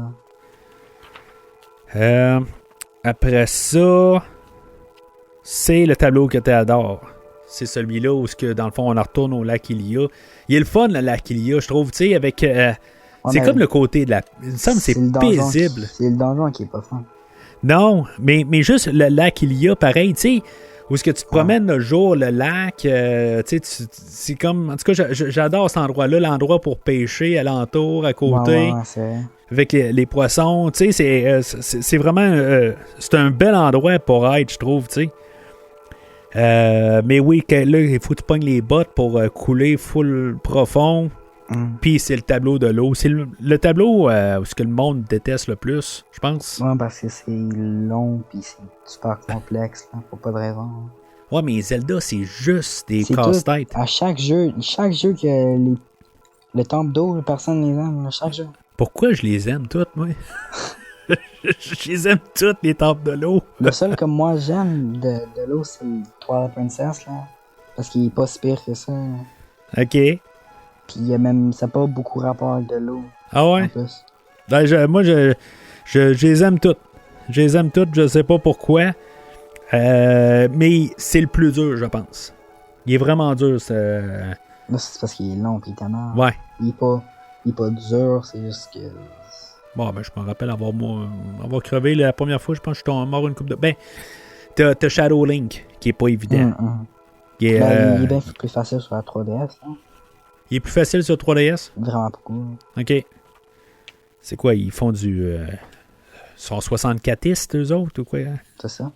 Après ça, c'est le tableau que tu adores. C'est celui-là où, dans le fond, on en retourne au lac Ilia. Il est le fun, le lac Ilia, je trouve, tu sais, avec... c'est comme le côté de la... Il me semble que c'est paisible. C'est le donjon qui est pas fun. Non, mais juste le lac Ilia, pareil, tu sais... Où est-ce que tu te promènes le jour, le lac, tu sais, c'est comme... En tout cas, j'adore cet endroit-là, l'endroit pour pêcher, alentour, à côté, avec les poissons, tu sais, c'est vraiment... c'est un bel endroit pour être, je trouve, tu sais. Mais oui, là, il faut que tu pognes les bottes pour couler full profond, puis c'est le tableau de l'eau. C'est le tableau où ce que le monde déteste le plus, je pense. Ouais, parce que c'est long, puis c'est super complexe, là, pour pas de raison. Ouais, mais Zelda, c'est juste des casse-têtes. À chaque jeu que le temple d'eau, personne les aime, à chaque jeu. Pourquoi je les aime toutes, moi? Je les aime toutes, les temples de l'eau. Le seul que moi j'aime de l'eau, c'est Twilight Princess, là. Parce qu'il est pas si pire que ça. Ok. Puis il y a même, ça n'a pas beaucoup rapport avec de l'eau. Ah ouais? Ben, moi, je les aime toutes. Je les aime toutes, je sais pas pourquoi. Mais c'est le plus dur, je pense. Il est vraiment dur, Là, c'est parce qu'il est long, puis il est tellement... Ouais. Il est pas dur, c'est juste que... Bon, ben, je me rappelle avoir crevé la première fois, je pense que je suis mort une coupe de... Ben, t'as Shadow Link, qui est pas évident. Il est bien plus facile sur la 3DS, hein? Il est plus facile sur 3DS? Vraiment beaucoup. Ok. C'est quoi, ils font du... Ils sont 64istes, eux autres, ou quoi? C'est ça.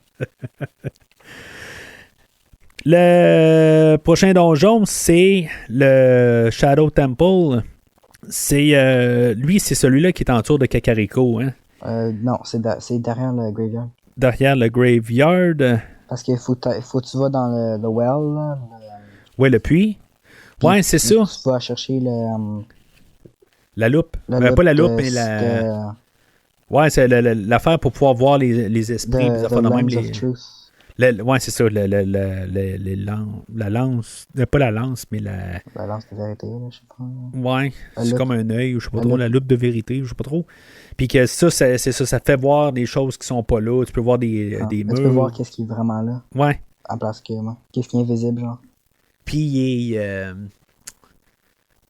Le prochain donjon, c'est le Shadow Temple. Lui, c'est celui-là qui est en tour de Kakariko, hein? Non, c'est derrière le graveyard. Derrière le graveyard. Parce qu'il faut que tu vas dans le well, là. Ouais, le puits. Ouais, c'est ça. Tu vas chercher la loupe. Pas la loupe, mais la... Ouais, c'est l'affaire pour pouvoir voir les esprits. Ouais, c'est ça. La lance. Pas la lance, mais la... La lance de vérité, là, je sais pas. Ouais, c'est comme un œil, je sais pas trop. La loupe de vérité, je sais pas trop. Puis que ça, c'est ça. Ça fait voir des choses qui sont pas là. Tu peux voir des murs. Tu peux voir qu'est-ce qui est vraiment là. Ouais. En place que moi. Qu'est-ce qui est invisible, genre. Puis il est...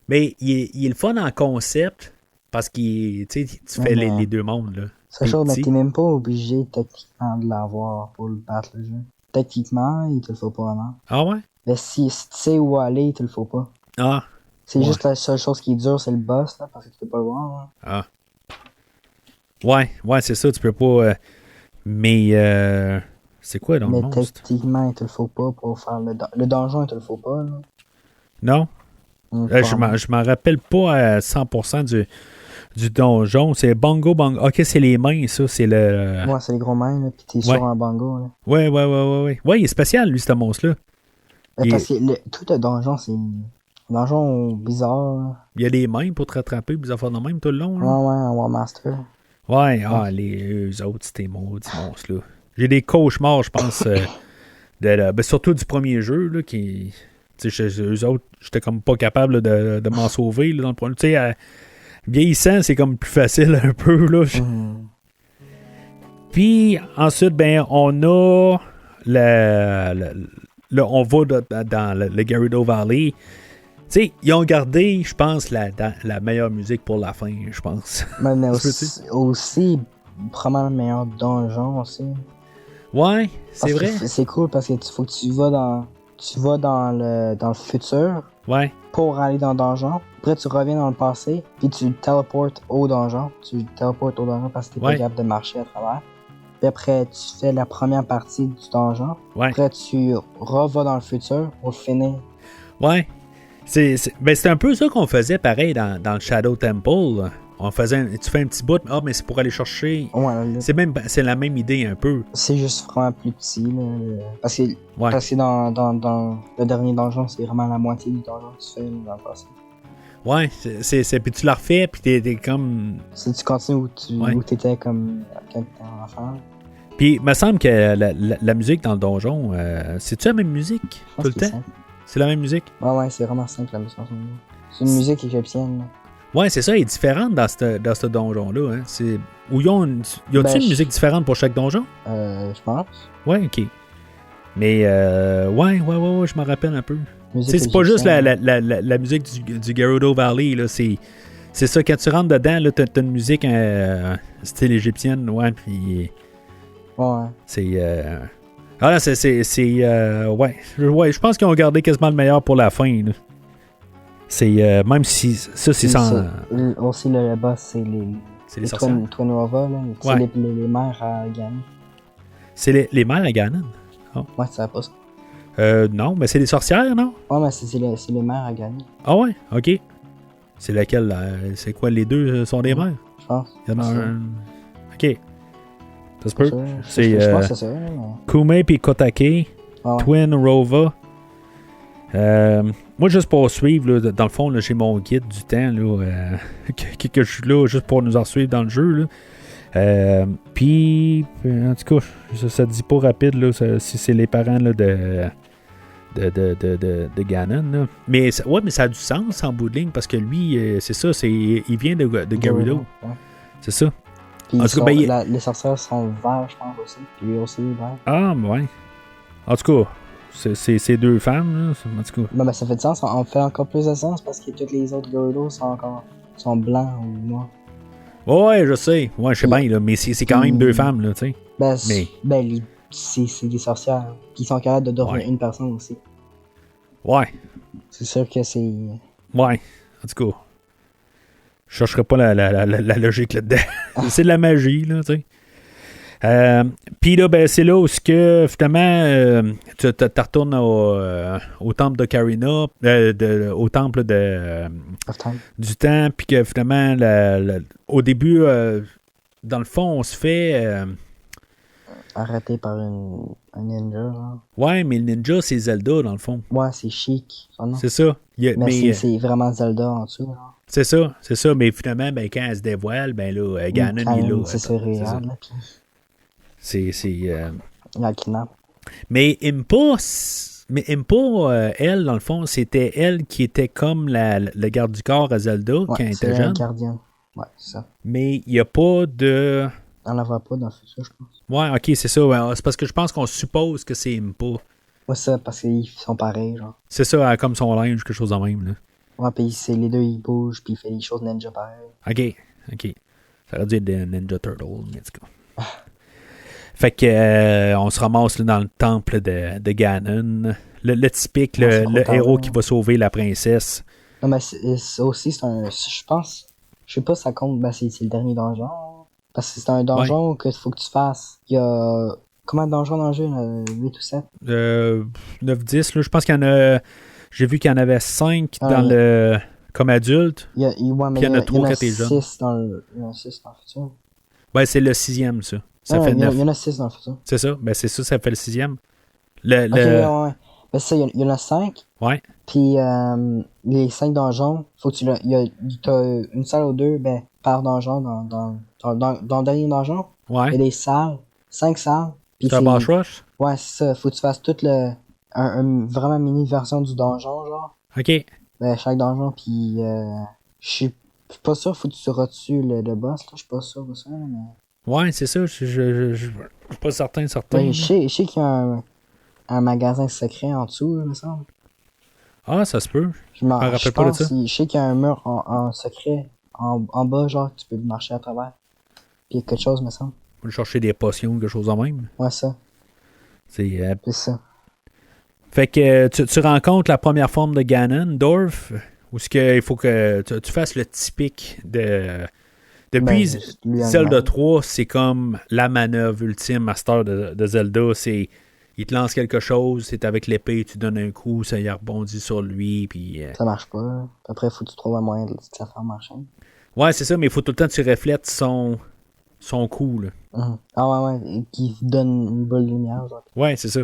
Mais il est le fun en concept parce qu'il, tu fais les deux mondes, là. C'est chose, mais t'es même pas obligé techniquement de l'avoir pour le battre, le jeu. Techniquement, il te le faut pas vraiment. Ah ouais? Mais si tu sais où aller, il te le faut pas. Ah. C'est juste la seule chose qui est dure, c'est le boss, là, parce que tu peux pas le voir. Là. Ah. Ouais, c'est ça, tu peux pas... mais... c'est quoi dans le monstre? Mais techniquement, il te le faut pas pour faire le donjon, il te le faut pas, là. Non? Je m'en rappelle pas à 100% du donjon. C'est bongo, bongo. Ok, c'est les mains, ça. C'est le. Ouais, c'est les gros mains, là, pis t'es Ouais. sur un bongo, là. Ouais. Ouais, il est spécial, lui, ce monstre-là. Parce que tout le donjon, c'est un donjon bizarre, là. Il y a des mains pour te rattraper, des affaires de même tout le long. Là. Ouais, un War Master. Ouais, eux autres, c'était maudits monstres, là. J'ai des cauchemars, je pense, ben, surtout du premier jeu, là, qui. Tu sais, eux autres, j'étais comme pas capable là, de m'en sauver, là, dans le premier. Tu sais, vieillissant, c'est comme plus facile un peu, là. Puis, ensuite, ben, on a là, on va dans le Gerudo Valley. Tu sais, ils ont gardé, je pense, la meilleure musique pour la fin, je pense. Mais aussi, probablement le meilleur donjon aussi. Ouais, c'est vrai. C'est cool parce que faut que tu vas dans le futur Ouais. pour aller dans le donjon. Après, tu reviens dans le passé, puis tu téléportes au donjon. Tu téléportes au donjon parce que t'es pas capable de marcher à travers. Puis après, tu fais la première partie du donjon. Ouais. Après, tu revas dans le futur pour finir. Ouais. C'est un peu ça qu'on faisait pareil dans le Shadow Temple. On faisait tu fais un petit bout, mais c'est pour aller chercher. Ouais, c'est la même idée un peu. C'est juste vraiment plus petit. Là, parce que dans le dernier donjon, c'est vraiment la moitié du donjon que tu fais dans le passé. Ouais, puis tu la refais, puis t'es comme. Si tu continues où t'étais comme quand t'étais enfant. Puis il me semble que la musique dans le donjon, c'est-tu la même musique tout le temps? C'est la même musique? Ouais, c'est vraiment simple la musique. C'est une musique égyptienne. Là. Ouais, c'est ça, elle est différente dans ce donjon-là. Hein. Y a-t-il une musique différente pour chaque donjon? Je pense. Ouais, ok. Mais, ouais, je m'en rappelle un peu. C'est pas juste la musique du Gerudo Valley, là, c'est ça, quand tu rentres dedans, là, t'as une musique style égyptienne, ouais, puis... Ouais. C'est... Ah là, ouais, je pense qu'ils ont gardé quasiment le meilleur pour la fin, là. C'est... même si... Ça, c'est sans... Aussi, le boss, c'est les Twin Rova, là. C'est les mères à Ganon. C'est les mères à Ganon? Oh. Ouais, tu savais pas ça. Non, mais c'est des sorcières, non? Ouais, mais c'est les mères à Ganon. Ah ouais? Ok. C'est laquelle? C'est quoi, les deux sont des mères? Je pense. Il y en a un... Ok. Ça se peut? Je pense que c'est ça. Kume et Kotake, Twin Rova. Moi, juste pour suivre, là, dans le fond, là, j'ai mon guide du temps là, que je suis là juste pour nous en suivre dans le jeu. Puis, en tout cas, ça dit pas rapide là, si c'est les parents là, de Ganon. Là. Mais ça a du sens en bout de ligne parce que lui, c'est ça, il vient de Gerudo. Ouais. C'est ça. Puis les sorcières sont verts, je pense aussi. Puis lui aussi, vert. Ah, ouais. En tout cas, c'est deux femmes, là. En tout cas. Ben, ça fait du sens. On fait encore plus de sens parce que toutes les autres Gerudo sont blancs ou noirs. Ouais, je sais. Ouais, je sais bien, là. Mais c'est quand même deux femmes, là, tu sais. C'est des sorcières qui sont capables de devenir une personne aussi. Ouais. C'est sûr que c'est... Ouais. En tout cas, je chercherai pas la logique là-dedans. C'est de la magie, là, tu sais. Puis là, ben, c'est là où finalement tu retournes au temple de Karina, au temple du temps, puis que finalement, au début, dans le fond, on se fait... arrêté par un ninja. Là. Ouais, mais le ninja, c'est Zelda, dans le fond. Ouais, c'est Chic. C'est ça. Mais c'est vraiment Zelda en dessous. Là. C'est ça. Mais finalement, ben, quand elle se dévoile, ben là, Ganon est là. C'est réel, là, puis... La kidnappe. Mais Impa, elle, dans le fond, c'était elle qui était comme le garde du corps à Zelda quand elle était jeune. Gardienne. Ouais, c'est ça. Mais il n'y a pas de... On la voit pas dans le futur, je pense. Ouais, ok, c'est ça. Ouais. C'est parce que je pense qu'on suppose que c'est Impa. Ouais, ça, parce qu'ils sont pareils, genre. C'est ça, comme son linge, quelque chose de même, là. Ouais, puis les deux, ils bougent, puis ils font des choses ninja pareilles. Ok. Ça aurait dû être des Ninja Turtles, mais en tout cas. Fait que on se ramasse là, dans le temple de Ganon. Le typique, le héros qui va sauver la princesse. Non, mais ça aussi, c'est un... Je pense... Je sais pas si ça compte, ben c'est le dernier donjon. Parce que c'est un donjon qu'il faut que tu fasses. Il y a... Combien de donjons dans le jeu? 8 ou 7? 9-10, là. Je pense qu'il y en a... J'ai vu qu'il y en avait 5 dans le comme adulte. Ouais, mais Puis il y en a 3 quand t'es jeune. Il y en a 6 dans le futur. Ben, c'est le 6e, ça. Ça Non, fait il 9. y en a 6 dans le futur. C'est ça. Ben, c'est ça fait le 6e. Ok, ouais. Ben, ça, il y en a 5. Ouais. Puis les 5 donjons, faut que t'as une salle ou 2 par donjon dans le dernier donjon. Ouais. Il y a des salles, 5 salles. C'est un boss rush? Ouais, c'est ça. Faut que tu fasses toute un vraiment mini version du donjon, genre. OK. Chaque donjon, puis je suis pas sûr, faut que tu retues le boss, là. Je suis pas sûr de ça, mais... Ouais, c'est ça. Je suis pas certain. Ben, je sais qu'il y a un magasin secret en dessous, il me semble. Ah, ça se peut. Je me rappelle pas de ça. Je sais qu'il y a un mur en secret en bas, genre, que tu peux marcher à travers. Puis il y a quelque chose, me semble. Faut chercher des potions ou quelque chose en même. Ouais, ça. C'est ça. Fait que tu rencontres la première forme de Ganondorf, où il faut que tu fasses le typique de... Depuis Zelda 3, c'est comme la manœuvre ultime master de Zelda. C'est il te lance quelque chose, c'est avec l'épée, tu donnes un coup, ça y rebondit sur lui. Puis, ça marche pas. Après, il faut que tu trouves un moyen de ça faire marcher. Ouais, c'est ça, mais il faut tout le temps que tu reflètes son coup. Là. Ah ouais, qui donne une boule de lumière. Genre. Ouais, c'est ça.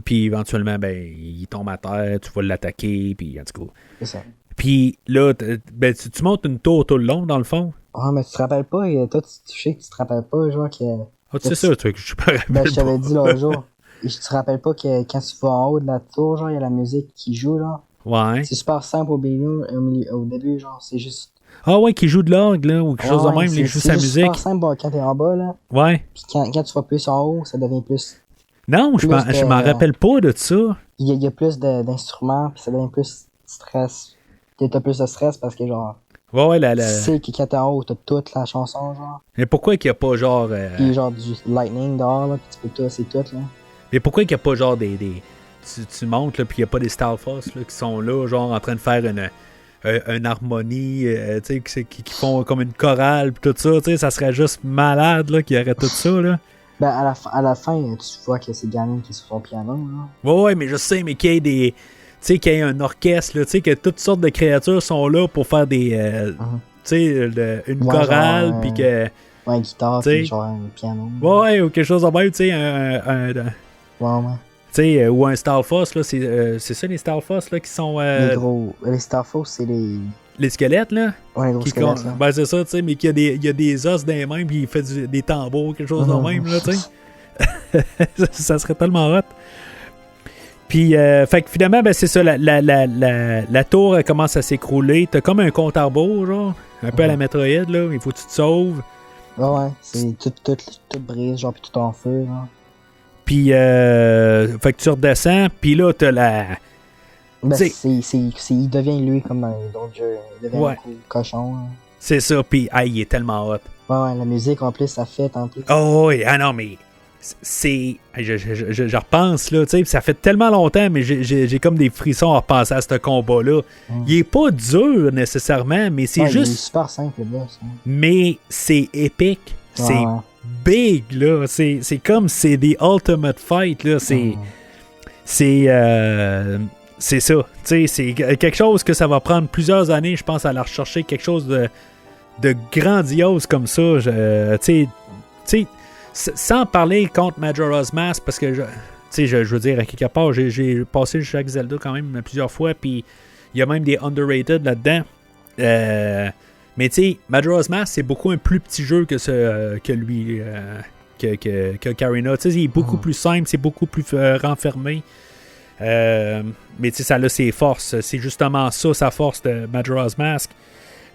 Puis éventuellement, il tombe à terre, tu vas l'attaquer, puis en tout cas. C'est ça. Puis là, tu montes une tour tout le long, dans le fond. Ah, mais tu te rappelles pas, toi, tu sais que tu te rappelles pas, genre, que... Ah, tu sais ça, tu vois, que je suis pas rappelle. Ben, je t'avais dit l'autre jour. Et je te rappelle pas que quand tu vas en haut de la tour, genre, il y a la musique qui joue, là. Ouais. C'est super simple au début, genre, c'est juste... Ah ouais, qui joue de l'orgue, là, ou quelque chose de même, il joue sa musique. C'est super simple quand t'es en bas, là. Ouais. Puis quand tu vas plus en haut, ça devient plus... Non, je m'en rappelle pas de ça. Il y a plus d'instruments, puis ça devient plus stress. T'as plus de stress parce que, genre... Ouais, tu sais que quand t'es en haut, t'as toute la chanson, genre. Mais pourquoi qu'il y a pas, genre... Puis genre du lightning dehors, là, puis tu peux tout, c'est tout, là. Mais pourquoi qu'il y a pas, genre, tu montes, là, puis il y a pas des Stalfos, là, qui sont là, genre, en train de faire une harmonie, tu sais, qui font comme une chorale, puis tout ça, tu sais, ça serait juste malade, là, qu'il y aurait tout ça, là. Ben, à la fin, tu vois que c'est Ganon qui est sur son piano, là. Ouais, mais je sais, mais qu'il y ait des... Tu sais, qu'il y ait un orchestre, là, tu sais, que toutes sortes de créatures sont là pour faire des... Tu sais, une chorale, puis que... Ouais, une guitare, puis genre un piano. Ouais, ou quelque chose de même, tu sais, Ouais. Tu sais, ou un Stalfos, là, c'est ça, les Stalfos, là, qui sont... Les Stalfos, c'est les... Les squelettes, là? Ouais, les gros squelettes, là. Ben, c'est ça, tu sais, mais qu'il y a des os dans les mains, puis il fait des tambours, quelque chose de même, là, tu sais. Ça serait tellement hot. Puis, fait que finalement, ben, c'est ça, la tour elle commence à s'écrouler. T'as comme un compte à rebours, genre, un peu à la Metroid, là. Il faut que tu te sauves. Ouais, c'est tout brise, genre, puis tout en feu, genre. Puis, fait que tu redescends, puis là, t'as la... Ben, il devient lui comme dans les autres jeux. Il devient un cochon. Hein. C'est ça, puis il est tellement hot. Ouais, la musique en plus, ça fait en plus. Oh oui, ah non, mais c'est... Je repense, là, tu sais, ça fait tellement longtemps, mais j'ai comme des frissons à repenser à ce combat-là. Il est pas dur, nécessairement, mais c'est juste... Il est super simple, le boss. Hein. Mais c'est épique. C'est big, là. C'est comme, c'est the ultimate fight, là. C'est ça. Tu sais, c'est quelque chose que ça va prendre plusieurs années, je pense, à la rechercher. Quelque chose de grandiose comme ça. Tu sais, sans parler contre Majora's Mask, parce que, je veux dire, à quelque part, j'ai passé chaque Zelda quand même plusieurs fois, puis il y a même des underrated là-dedans. Mais tu sais, Majora's Mask, c'est beaucoup un plus petit jeu que lui, que Ocarina. Tu sais, il est beaucoup plus simple, c'est beaucoup plus renfermé. Mais tu sais, ça a ses forces. C'est justement ça, sa force de Majora's Mask.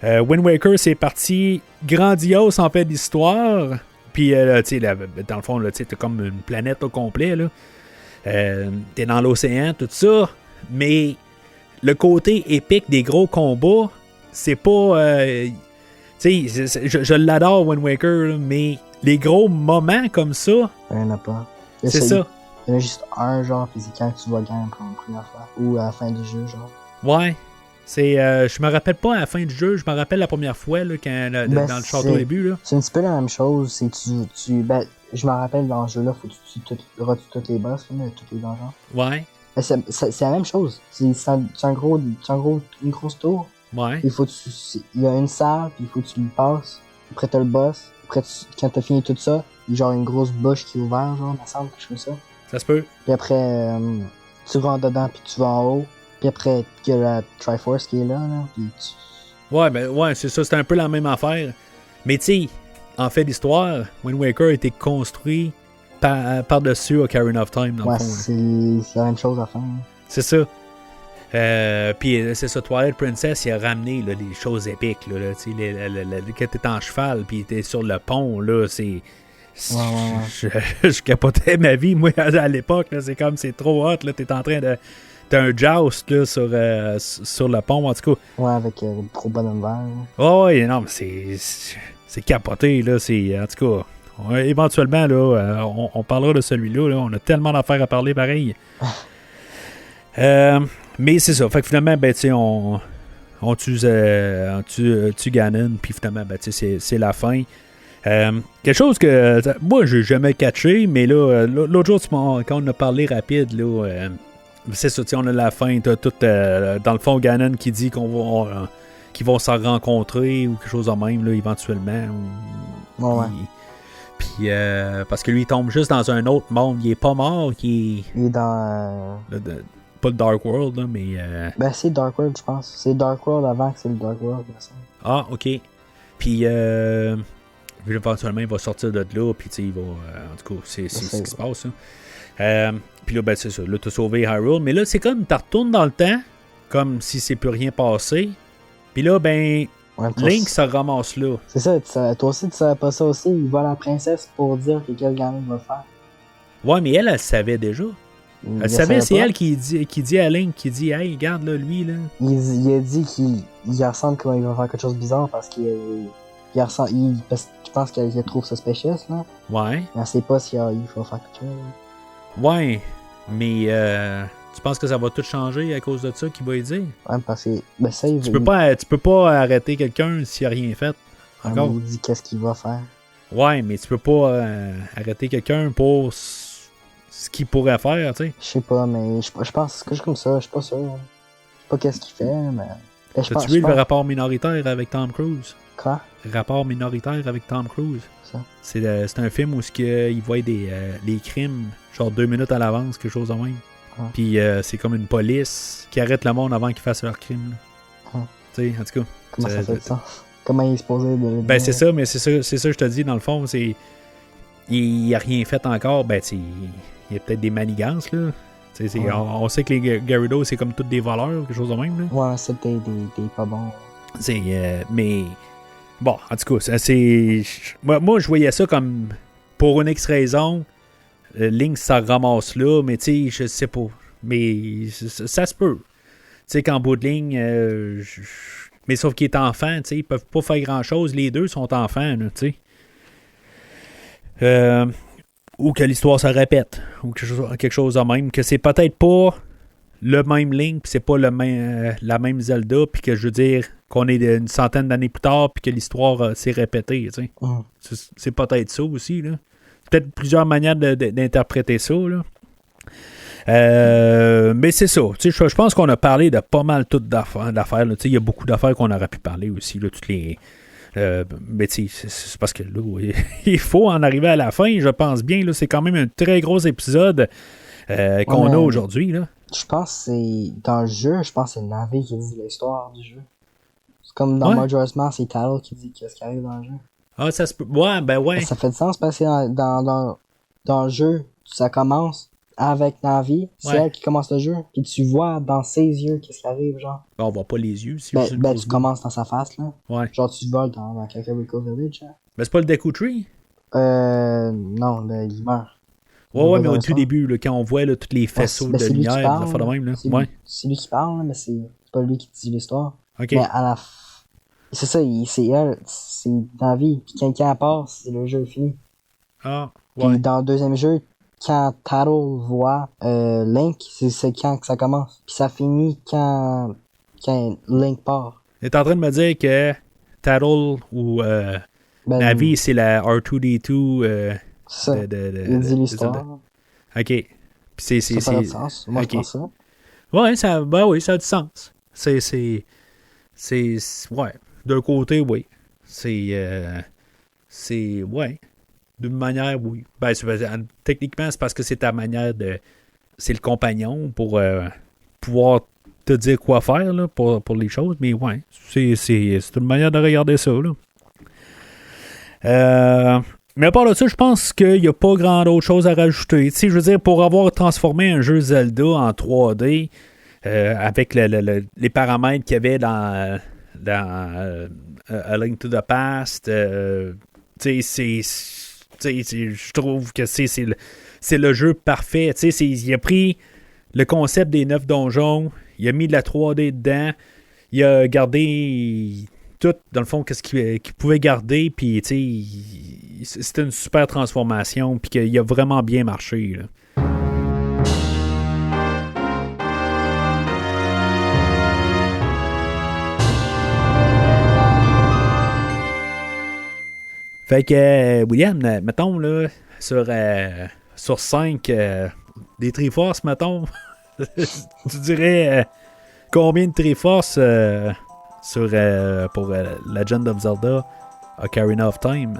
Wind Waker, c'est parti grandiose en fait d'histoire. Puis, tu sais, dans le fond, tu sais, t'as comme une planète au complet. Là. T'es dans l'océan, tout ça. Mais le côté épique des gros combats, c'est pas... tu sais, je l'adore, Wind Waker, là, mais les gros moments comme ça... Il n'y en a pas. C'est ça. Il y en a juste un, genre, puis c'est quand tu vas gagner pour la première fois. Ou à la fin du jeu, genre. Ouais. C'est, je me rappelle pas à la fin du jeu, je me rappelle la première fois, là, quand, dans le château au début. Là. C'est un petit peu la même chose. C'est ben, je me rappelle dans ce jeu-là, faut que tu tues toutes les boss, là, tous les donjons. Ouais. Ben, c'est la même chose. C'est une grosse tour. Ouais. Il y a une salle, puis il faut que tu le passes. Après, t'as le boss. Après, quand t'as fini tout ça, il y a genre une grosse bouche qui est ouverte, genre, il me semble, quelque chose comme ça. Ça se peut. Puis après, tu rentres dedans, puis tu vas en haut. Puis après, il y a la Triforce qui est là, puis Ouais, ben, ouais, c'est ça, c'est un peu la même affaire. Mais tu sais, en fait d'histoire, Wind Waker a été construit par-dessus Ocarina of Time, dans le fond. C'est la même chose à faire. C'est ça. Puis c'est ça, Twilight Princess, il a ramené là, les choses épiques. Là, quand t'es en cheval, puis t'es sur le pont, là, c'est... Je capotais ma vie, moi, à l'époque. Là, c'est comme, c'est trop hot. Là, t'es en train de... T'as un joust là, sur le pont, en tout cas. Ouais, avec le gros bonhomme vert. Oh, ouais, non, mais c'est capoté, là. C'est, en tout cas, éventuellement, là, on parlera de celui-là. Là, on a tellement d'affaires à parler, pareil. Mais c'est ça. Fait que finalement, ben, tu sais, on tue Ganon, puis finalement, ben, tu sais, c'est la fin. Quelque chose que moi, j'ai jamais catché, mais là, l'autre jour, quand on a parlé rapide, là, c'est ça, tu sais, on a la fin, t'as tout, dans le fond, Ganon qui dit qu'ils vont s'en rencontrer ou quelque chose de même, là, éventuellement. Puis, parce que lui, il tombe juste dans un autre monde. Il est pas mort, il est dans... pas le Dark World, là, mais... Ben, c'est Dark World, je pense. C'est Dark World avant que c'est le Dark World. Ah, OK. Puis, éventuellement, il va sortir de là, puis, tu sais, il va... en tout cas, c'est ce qui se passe, ça. Puis là, ben, c'est ça. Là, t'as sauvé Hyrule. Mais là, c'est comme, t'as retournes dans le temps, comme si c'est plus rien passé. Puis là, ben, Link se ramasse là. C'est ça, toi aussi, tu savais pas ça aussi. Il va à la princesse pour dire que quel gamin va faire. Ouais, mais elle savait déjà. Elle savait, c'est elle qui dit à Link, qui dit, hey, regarde, là, lui, là. Il a dit qu'il ressemble qu'il va faire quelque chose de bizarre parce qu'il ressemble. Parce que je pense qu'il trouve ça suspicious, là. Ouais. Mais elle sait pas s'il va faire quelque chose. Ouais, mais tu penses que ça va tout changer à cause de ça qu'il va lui dire? Ouais, parce que ben ça, tu peux pas arrêter quelqu'un s'il a rien fait. Encore. Il dit qu'est-ce qu'il va faire. Ouais, mais tu peux pas arrêter quelqu'un pour ce qu'il pourrait faire, tu sais. Je sais pas, mais je pense que je suis comme ça, je suis pas sûr. Je sais pas qu'est-ce qu'il fait, mais... T'as-tu vu le rapport minoritaire avec Tom Cruise? Quoi? Rapport minoritaire avec Tom Cruise. Ça. C'est un film où il voit les crimes, genre 2 minutes à l'avance, quelque chose de même. Puis c'est comme une police qui arrête le monde avant qu'ils fassent leur crime. Tu sais, en tout cas. Comment ça fait ça? Comment il est supposé de... Ben c'est ça, mais c'est ça je te dis, dans le fond, c'est... Il a rien fait encore, ben tu il y a peut-être des manigances, là. On sait que les Gyarados, c'est comme tous des voleurs, quelque chose de même, là. Ouais, c'est peut-être des pas bons. Mais... Bon, en tout cas, c'est... Moi, je voyais ça comme... Pour une X raison, Link, ça ramasse là, mais tu sais, je sais pas. Mais ça se peut. Tu sais, qu'en bout de ligne... mais sauf qu'il est enfant, tu sais, ils peuvent pas faire grand-chose. Les deux sont enfants, tu sais. Ou que l'histoire se répète, ou quelque chose de même, que c'est peut-être pas le même Link, puis c'est pas la même Zelda, puis que je veux dire qu'on est une centaine d'années plus tard, puis que l'histoire s'est répétée, tu sais. C'est peut-être ça aussi, là. Peut-être plusieurs manières d'interpréter ça, là. Mais c'est ça. Je pense qu'on a parlé de pas mal toutes d'affaires. Il y a beaucoup d'affaires qu'on aurait pu parler aussi, là, toutes les... mais c'est parce que là, il faut en arriver à la fin, je pense bien. Là, c'est quand même un très gros épisode qu'on a aujourd'hui. Là. Je pense que c'est dans le jeu, je pense que c'est Navi qui dit l'histoire du jeu. C'est comme dans Majora's Mask, c'est Tattle qui dit qu'est-ce qui arrive dans le jeu. Ah, ça se peut. Ouais, ben ouais. Ça fait du sens parce que dans le jeu, ça commence avec Navi, c'est elle qui commence le jeu, puis tu vois dans ses yeux qu'est-ce qui arrive, genre. Ben, on voit pas les yeux. Si tu commences dans sa face, là. Ouais. Genre, tu voles dans Kakariko Village, hein. Mais c'est pas le Deku Tree? Non, il meurt. Ouais, mais au tout début, là, quand on voit là, tous les faisceaux de lumière, ça fait de même, là. C'est lui qui parle, mais c'est pas lui qui dit l'histoire. Ok. Mais à la c'est ça, c'est elle, c'est Navi, puis quand elle passe, c'est le jeu fini. Ah, ouais. Puis dans le deuxième jeu, quand Tattle voit Link, c'est quand que ça commence. Puis ça finit quand Link part. Tu es en train de me dire que Tattle ou Navi, c'est la R2D2 c'est ça. Il dit l'histoire. OK. Puis ça a du sens. Moi, je pense ça. Ouais, ça a du sens. Ouais. D'un côté, oui. Ouais. D'une manière, oui. Ben, techniquement, c'est parce que c'est ta manière de. C'est le compagnon pour pouvoir te dire quoi faire là, pour les choses. Mais ouais, c'est une manière de regarder ça. Là. Mais à part de ça, je pense qu'il n'y a pas grand autre chose à rajouter. Tu sais, je veux dire, pour avoir transformé un jeu Zelda en 3D avec les paramètres qu'il y avait dans A Link to the Past, tu sais, je trouve que c'est le jeu parfait. Tu sais, il a pris le concept des 9 donjons, il a mis de la 3D dedans, il a gardé tout, dans le fond, qu'est-ce qu'il pouvait garder, puis tu sais, c'était une super transformation, puis qu'il a vraiment bien marché, là. Fait que, William, mettons, là, sur 5, des Triforce, mettons, tu dirais combien de Triforce pour Legend of Zelda Ocarina of Time?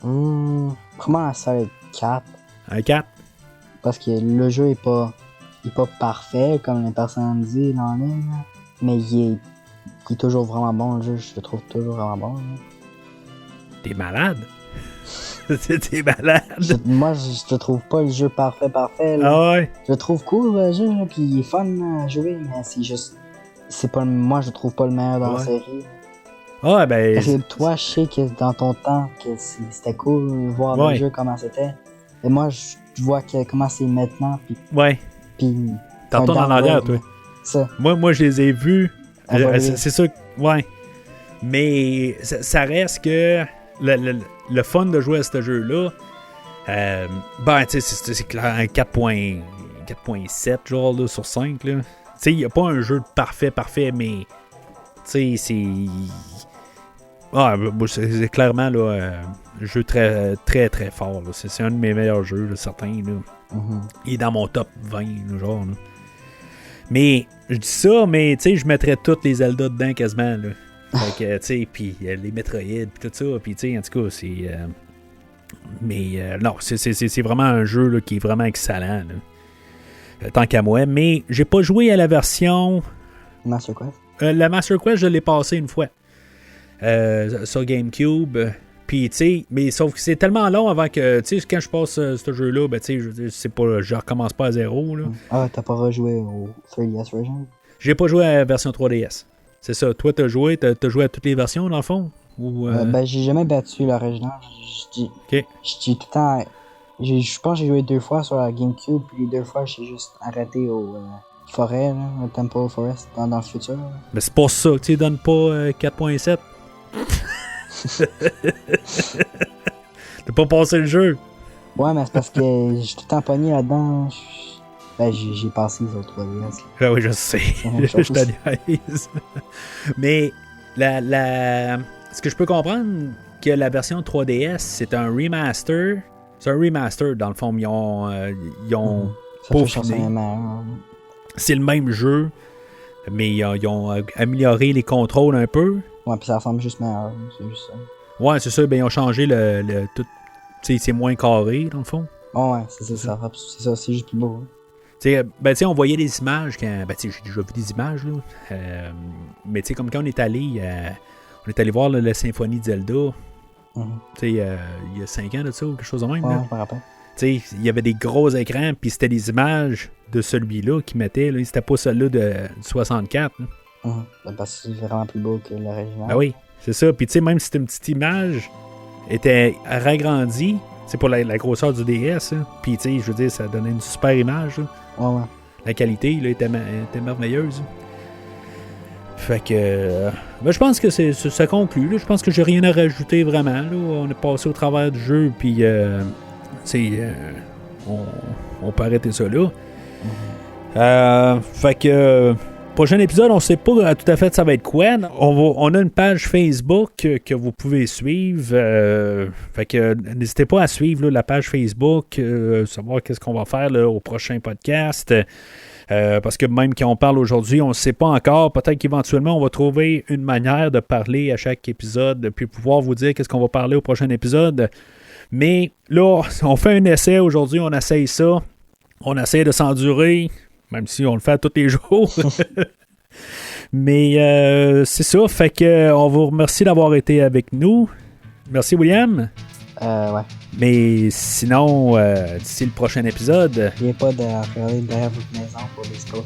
Comment ça va être 4? Un 4? Parce que le jeu est pas parfait, comme les personnes disent dans le ligne, mais il est toujours vraiment bon, le jeu, je le trouve toujours vraiment bon. Là. T'es malade? T'es malade? Moi, je trouve pas le jeu parfait. Là. Ah ouais? Je le trouve cool, le jeu, là, pis il est fun à jouer, mais c'est juste... moi, je le trouve pas le meilleur dans la série. Ah, ben... Parce que toi, je sais que dans ton temps, que c'était cool de voir le jeu, comment c'était. Et moi, je vois comment c'est maintenant, pis... Ouais. Pis... T'en retournes en arrière, toi. Ça. Moi, je les ai vus. C'est ça, ouais. Mais ça reste que... Le fun de jouer à ce jeu-là, ben, tu sais, c'est clair, un 4.7 genre là, sur 5. Tu sais, il n'y a pas un jeu parfait, mais, tu sais, c'est clairement là, un jeu très, très, très fort. Là. C'est un de mes meilleurs jeux, là, certains. Là. Mm-hmm. Il est dans mon top 20, là, genre. Là. Mais, je dis ça, mais, tu sais, je mettrais toutes les Zelda dedans quasiment, là. Fait que, tu sais, puis les Metroid, puis tout ça, puis tu sais, en tout cas, c'est... non, c'est vraiment un jeu là, qui est vraiment excellent, là. Tant qu'à moi. Mais j'ai pas joué à la version... Master Quest? La Master Quest, je l'ai passé une fois. Sur GameCube. Puis, tu sais, mais sauf que c'est tellement long avant que, tu sais, quand je passe ce jeu-là, ben, tu sais, je recommence pas à zéro, là. Ah, t'as pas rejoué au 3DS version? J'ai pas joué à la version 3DS. C'est ça. Toi, t'as joué à toutes les versions, dans le fond? Ou, Ben, j'ai jamais battu l'original. Je dis tout le temps... Je pense que j'ai joué 2 fois sur la GameCube, puis les 2 fois, j'ai juste arrêté au forêt, là, le Temple Forest, dans le futur. Là. Mais c'est pour ça que tu donnes pas 4.7. T'as pas passé le jeu. Ouais, mais c'est parce que j'ai tout le temps pogné là-dedans. Ben, j'ai passé les autres 3DS. Ah oui, je sais. Je t'analyse. Mais ce que je peux comprendre, que la version 3DS, c'est un remaster. C'est un remaster, dans le fond. Ils ont peaufiné. C'est le même jeu, mais ils ont amélioré les contrôles un peu. Ouais, puis ça ressemble juste meilleur. C'est juste ça. Ouais, c'est ça. Ben, ils ont changé le tout. Tu sais, c'est moins carré, dans le fond. Oh, ouais, c'est ça. C'est ça, c'est juste plus beau. Hein. Ben, on voyait des images quand. Ben, j'ai déjà vu des images, là. Mais tu sais, comme quand on est allé voir la symphonie de Zelda, il y a 5 ans de ça, ou quelque chose de même. Ouais, là. je me rappelle. Il y avait des gros écrans, puis c'était des images de celui-là qu'ils mettaient. Là. C'était pas celui-là du 64. Ben, parce que c'est vraiment plus beau que l'original. Ben oui, c'est ça. Puis, tu sais, même si c'était une petite image, était ragrandie. C'est pour la grosseur du DS. Puis, tu sais, je veux dire, ça donnait une super image. Là. Ouais. La qualité là, était merveilleuse. Fait que... ben, je pense que ça conclut. Là. Je pense que j'ai rien à rajouter vraiment. Là. On est passé au travers du jeu. Puis, on peut arrêter ça là. Fait que... prochain épisode, on sait pas tout à fait ça va être quoi. On a une page Facebook que vous pouvez suivre. Fait que n'hésitez pas à suivre là, la page Facebook, savoir qu'est-ce qu'on va faire là, au prochain podcast. Parce que même quand on parle aujourd'hui, on ne sait pas encore. Peut-être qu'éventuellement, on va trouver une manière de parler à chaque épisode, puis pouvoir vous dire qu'est-ce qu'on va parler au prochain épisode. Mais là, on fait un essai aujourd'hui, on essaye ça. On essaie de s'endurer, même si on le fait tous les jours. Mais c'est ça, fait que on vous remercie d'avoir été avec nous. Merci, William. Ouais. Mais sinon, d'ici le prochain épisode... N'oubliez pas de regarder derrière votre maison pour les scouts.